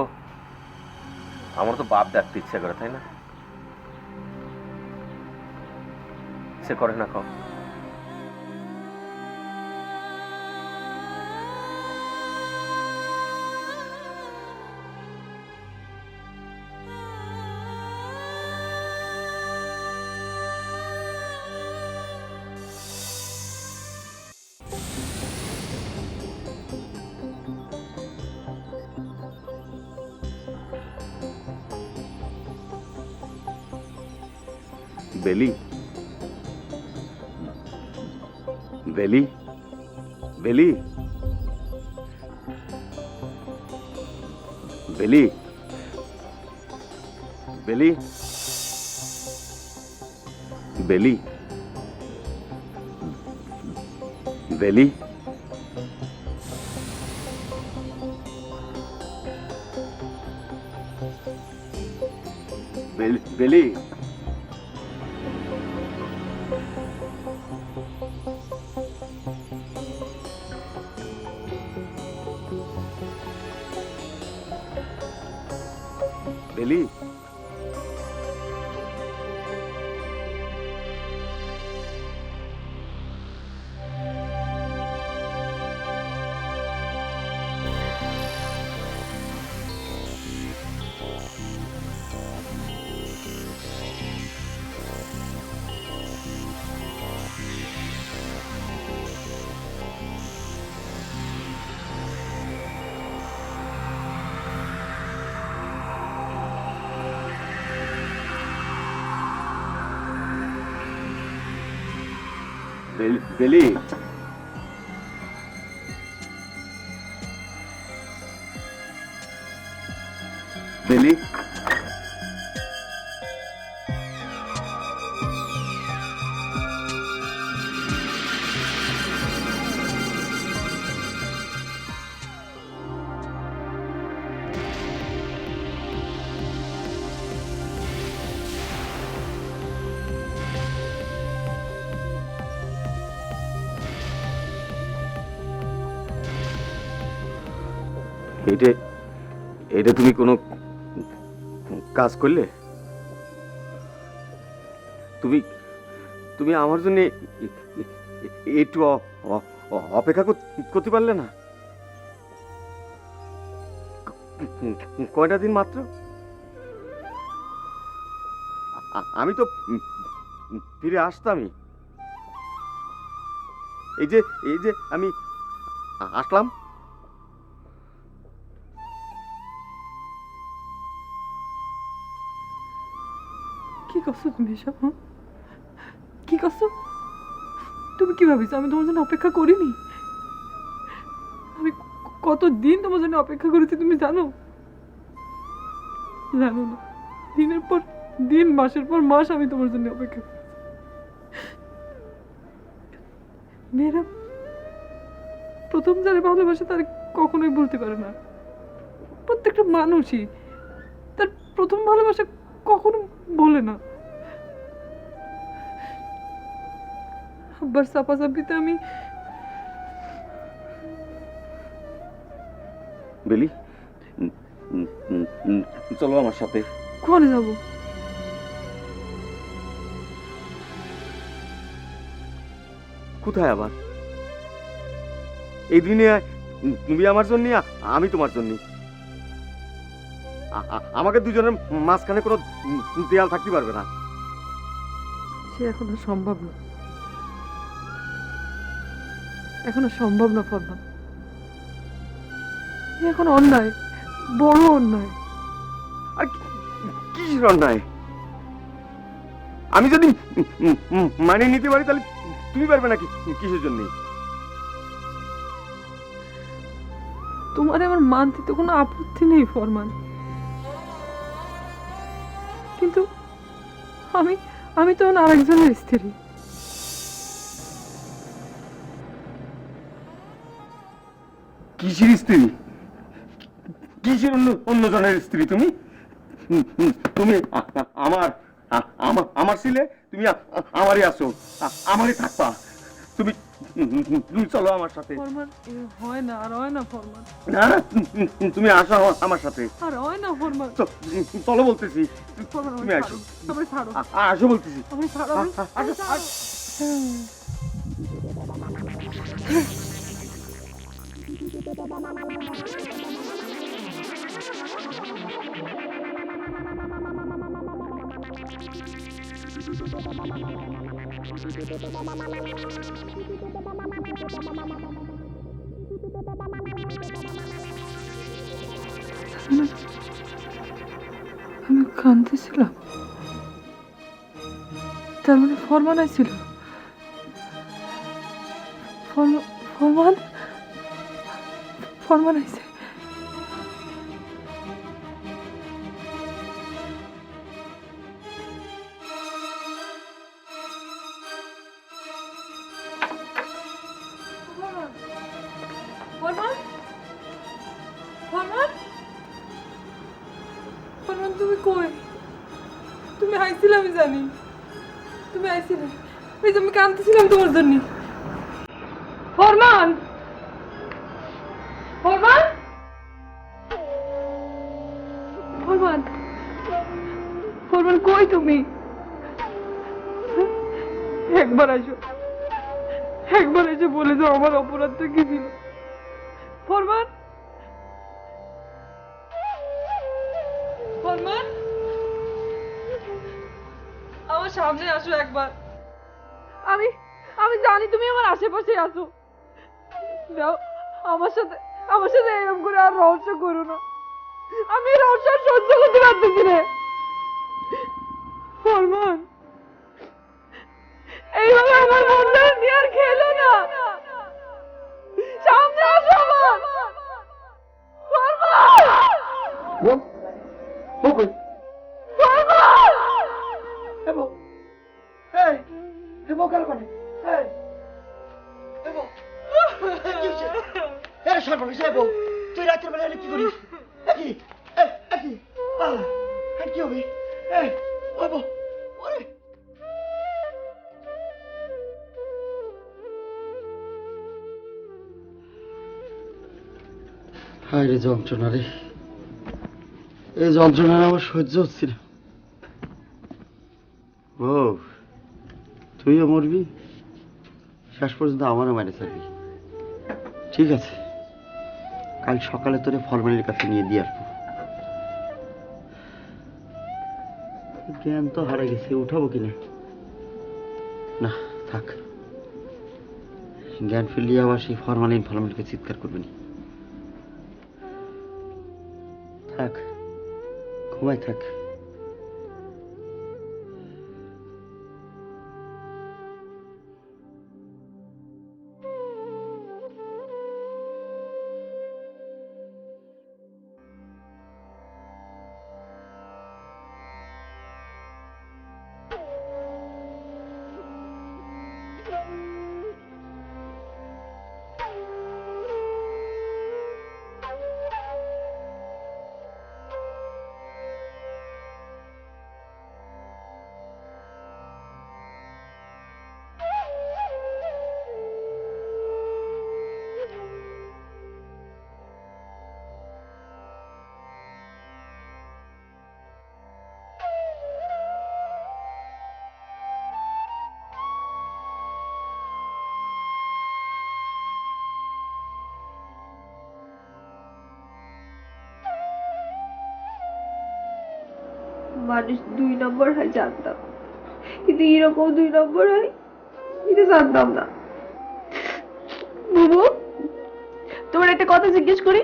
আমার তো বাপ ডাকতে ইচ্ছা করে, তাই না? সে করে না কম। বেলি, বেলি, বেলি, বেলি, বেলি, বেলি, বেলি, বেলি, বেলি, বেলি, বেলি, এটা এটা তুমি কোনো কাজ করলে? তুমি তুমি আমার জন্য একটু অপেক্ষা করতে পারলে না? কয়টা দিন মাত্র? আমি তো ফিরে আসতামই। এই যে আমি আসলাম। কি করছো তুমি এসব? কি করছো তুমি? কি ভাবিস আমি তোমার জন্য অপেক্ষা করিনি? আমি কতদিন তোমার জন্য অপেক্ষা করেছি তুমি জানো? জানো না, দিনের পর দিন, মাসের পর মাস আমি তোমার জন্য অপেক্ষা করেছি। মেয়েরা প্রথম যারা ভালোবাসে তারা কখনোই বলতে পারে না। প্রত্যেকটা মানুষই তার প্রথম ভালোবাসা কখনো বলে না। আব্বার চাপাচাপিতে আমি বেলি, চলো আমার সাথে। কোথায় যাব? কোথায় আবার? এই দুনিয়ায় তুমি আমার জন্য, আমি তোমার জন্য। আমাকে দুজনের মাঝখানে কোনো দেয়াল থাকতে পারবে না। সে এখন আর সম্ভব না, এখন আর সম্ভব না ফরমান। এখন অন্যায়, বড় অন্যায়। আর কিসের অন্যায়? আমি যদি মানিয়ে নিতে পারি তাহলে তুমি পারবে নাকি? কিসের জন্য? তোমার আমার মানতে তো কোনো আপত্তি নেই ফরমান, কিন্তু আমি তো আরেকজনের স্ত্রী। কিসের স্ত্রী? কিসের অন্যজনের স্ত্রী? তুমি তুমি আমার ছিলে, তুমি আমারই আছো, আমারই থাকবা। তুমি তুমি চলো আমার সাথে। ফরমান হয় না, আর হয় না ফরমান, না তুমি আসো আমার সাথে। আর হয় না ফরমান। চলো বলতেছি, ফরমান তুমি আসো। আমারে ছাড়ো, আসো বলতেছি। আমারে ছাড়ো, আসো। আমি কাঁদতেছিলাম, তার মানে ফরমান আইছিল। ফরমান আইছে। ফরমান তুমি কই? তুমি আইছিলে, আমি জানি তুমি আইছিলে। এই যে আমি কাঁদতেছিলাম তোমার জন্য। ফরমান, ফরমান, ফরমান, ফরমান কই তুমি? একবার আসো, একবার এসে বলে যাও আমার অপরাধটা কি ছিল। ফরমান, ফরমান, আমার সামনে আসো একবার। আমি জানি তুমি আমার আশেপাশে আছো। দাও আমার সাথে এরকম করে আর রহস্য করো না। আমি রহস্য সহ্য করতে পারতেছি না। ফরমান, এইভাবে আমার মনটা নিয়ে আর খেলো না। সামনে আসো আমার। ফরমান, তুই রাতের বেলা কি করিস? কি হবে? হায় রে যন্ত্রণা রে, এই যন্ত্রণা আমার সহ্য হচ্ছে না। ও তুইও মরবি, শেষ পর্যন্ত আমারও মাইনে চাবি। ঠিক আছে, কাল সকালে তোরে ফরমালির কাছে নিয়ে দিয়ে আসবো। জ্ঞান তো হারা গেছে, উঠাবো কিনা? না থাক, জ্ঞান ফিরলে আবার সেই ফরমালিনকে চিৎকার করবে না। থাক, ঘুমাই থাক। মানুষ 2 নম্বর হয় জানতাম, কিন্তু এরকম 2 নম্বর হয় এটা জানতাম না। বুবু, তোমার একটা কথা জিজ্ঞেস করি।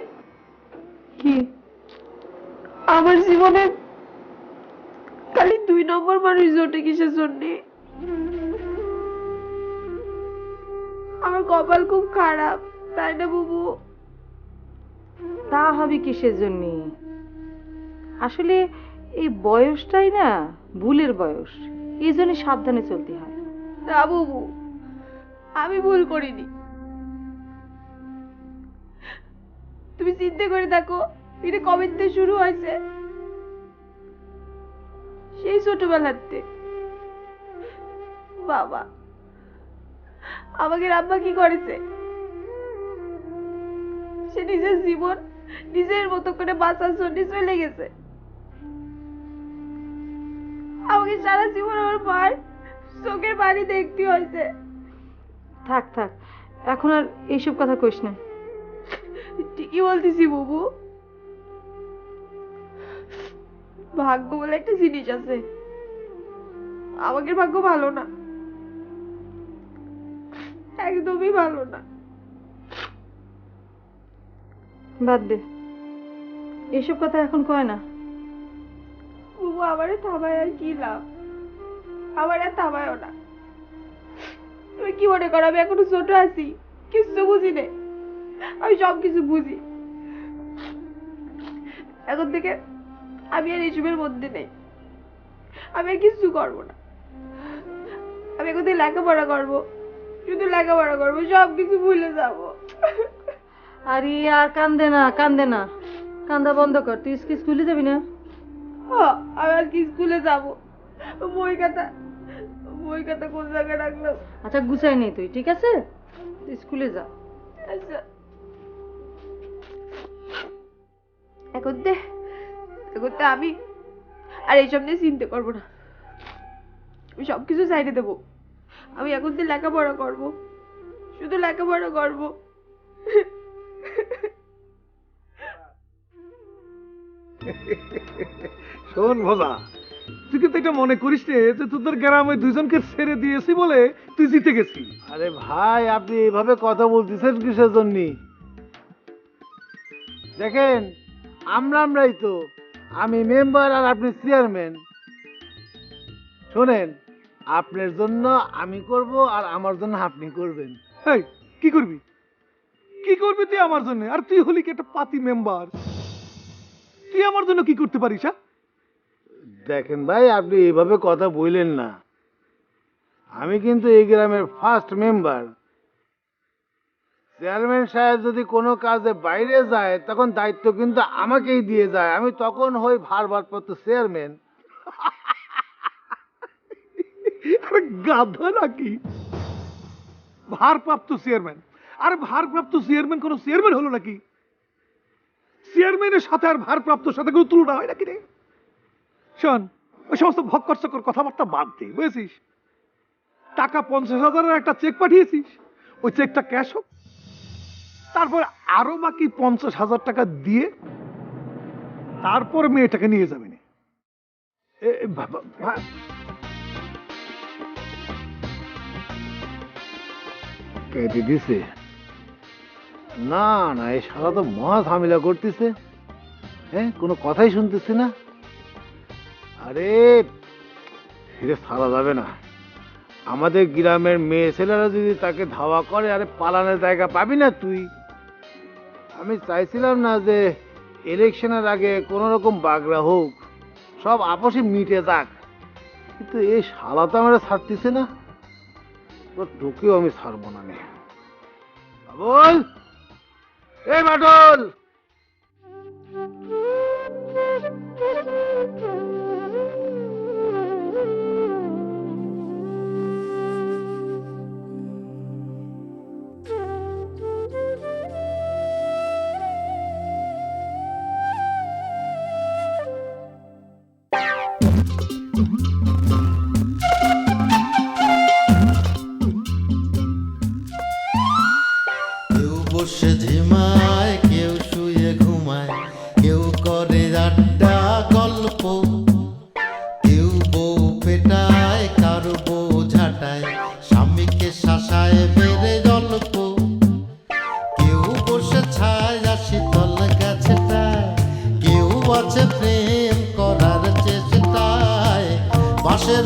কি? আমার জীবনে খালি 2 নম্বর মানুষ জোটে কিসের জন্য? আমার কপাল খুব খারাপ, তাই না বুবু? তা হবে কিসের জন্য? আসলে এই বয়সটাই না ভুলের বয়স, এই জন্য সাবধানে চলতে হয়। না বুবু, আমি ভুল করিনি। তুমি চিন্তা করে দেখো, এটা কবে থেকে শুরু হয়েছে? সেই ছোটবেলাতে। বাবা, আমাকে আব্বা কি করেছে? সে নিজের জীবন নিজের মতো করে বাঁচার জন্য চলে গেছে। আমাকে সারা জীবন আমার মার চোখের পানি দেখতে হয়েছে। থাক থাক, এখন আর এইসব কথা কইস না। ঠিকই বলতেছি বুবু, ভাগ্য বলে একটা জিনিস আছে। আমাদের ভাগ্য ভালো না, একদমই ভালো না। বাদ দে, এইসব কথা এখন কয় না। বুবু আমারে থামায় আর কি লাভ? আমার আর থামায়ও না। তুমি কি মনে করো আমি এখনো ছোট আছি, কিছু বুঝি নে? আমি সব কিছু বুঝি। এখন থেকে আমি আর এইসবের মধ্যে নেই। আমি আর কিছু করবো না। আমি এখন থেকে লেখাপড়া করবো, শুধু লেখাপড়া করবো, সব কিছু ভুলে যাবো। আরে আর কান্দে না, কান্দে না, কান্দা বন্ধ কর। তুই স্কুলে যাবি না? আমি আর কি স্কুলে যাবো? বই খাতা কোন জায়গায় রাখলাম? আচ্ছা গুছাই নেই তুই, ঠিক আছে? তুই স্কুলে যা। আচ্ছা এখন তো আমি আর এইসব নিয়ে চিন্তা করবো না। আমি সবকিছু সাইডে দেবো। আমি এখন থেকে লেখাপড়া করবো, শুধু লেখাপড়া করবো। শোন ভোলা, তুই কিন্তু এটা মনে করিস রে যে তোদের গ্রামে দুইজনকে ছেড়ে দিয়েছি বলে তুই জিতে গেছিস। আরে ভাই, আপনি এইভাবে কথা বলতেছেন কিসের জন্য? দেখেন, আমরাই তো, আমি মেম্বার আর আপনি চেয়ারম্যান। শোনেন, আপনার জন্য আমি করব আর আমার জন্য আপনি করবেন। এই কি করবি? কি করবি তুই আমার জন্য? আর তুই হলি কি একটা পাতি মেম্বার, তুই আমার জন্য কি করতে পারিস? দেখেন ভাই, আপনি এইভাবে কথা বললেন না। আমি কিন্তু এই গ্রামের ফার্স্ট মেম্বার। চেয়ারম্যান সাহেব যদি কোনো কাজে বাইরে যায় তখন দায়িত্ব কিন্তু আমাকেই দিয়ে যায়। আমি তখন হই ভারপ্রাপ্ত চেয়ারম্যান। গাধা নাকি ভারপ্রাপ্ত চেয়ারম্যান? আরে ভারপ্রাপ্ত চেয়ারম্যান কোনো চেয়ারম্যান হলো নাকি? চেয়ারম্যানের সাথে আর ভারপ্রাপ্তর সাথে কোনো তুলনা হয় নাকি রে? শোন, ওই সমস্ত ভক্কর চক্কর কথাবার্তা বাদ দে, বুঝেছিস? টাকা 50,000-এর একটা চেক পাঠিয়েছিস, ওই চেকটা ক্যাশ হোক, তারপর আরো বাকি 50,000 টাকা দিয়ে তারপর মেয়েটাকে নিয়ে যাবি না। কেটে দিছে? না না, এই সারা তো মহা ঝামেলা করতেছে। হ্যাঁ, কোনো কথাই শুনতেছি না। আরে ফিরে ছাড়া যাবে না। আমাদের গ্রামের মেয়ে ছেলেরা যদি তাকে ধাওয়া করে, আরে পালানোর জায়গা পাবি না তুই। আমি চাইছিলাম না যে ইলেকশনের আগে কোনো রকম বাগড়া হোক, সব আপসে মিটে যাক, কিন্তু এই শালা তো আমরা ছাড়তেছে না। তোকেও আমি ছাড়বো না। বল এই বাটল, বসে ঝিমায়, কেউ শুয়ে ঘুমায়, কেউ করে আড্ডা গল্প, কেউ বউ পেটায়, কারো বউ ঝাঁটায়, স্বামীকে শাসায় বেড়ে গল্প, কেউ বসে ছায় শীতল গাছটায়, কেউ আছে প্রেম করার চেষ্টায়, বাঁশের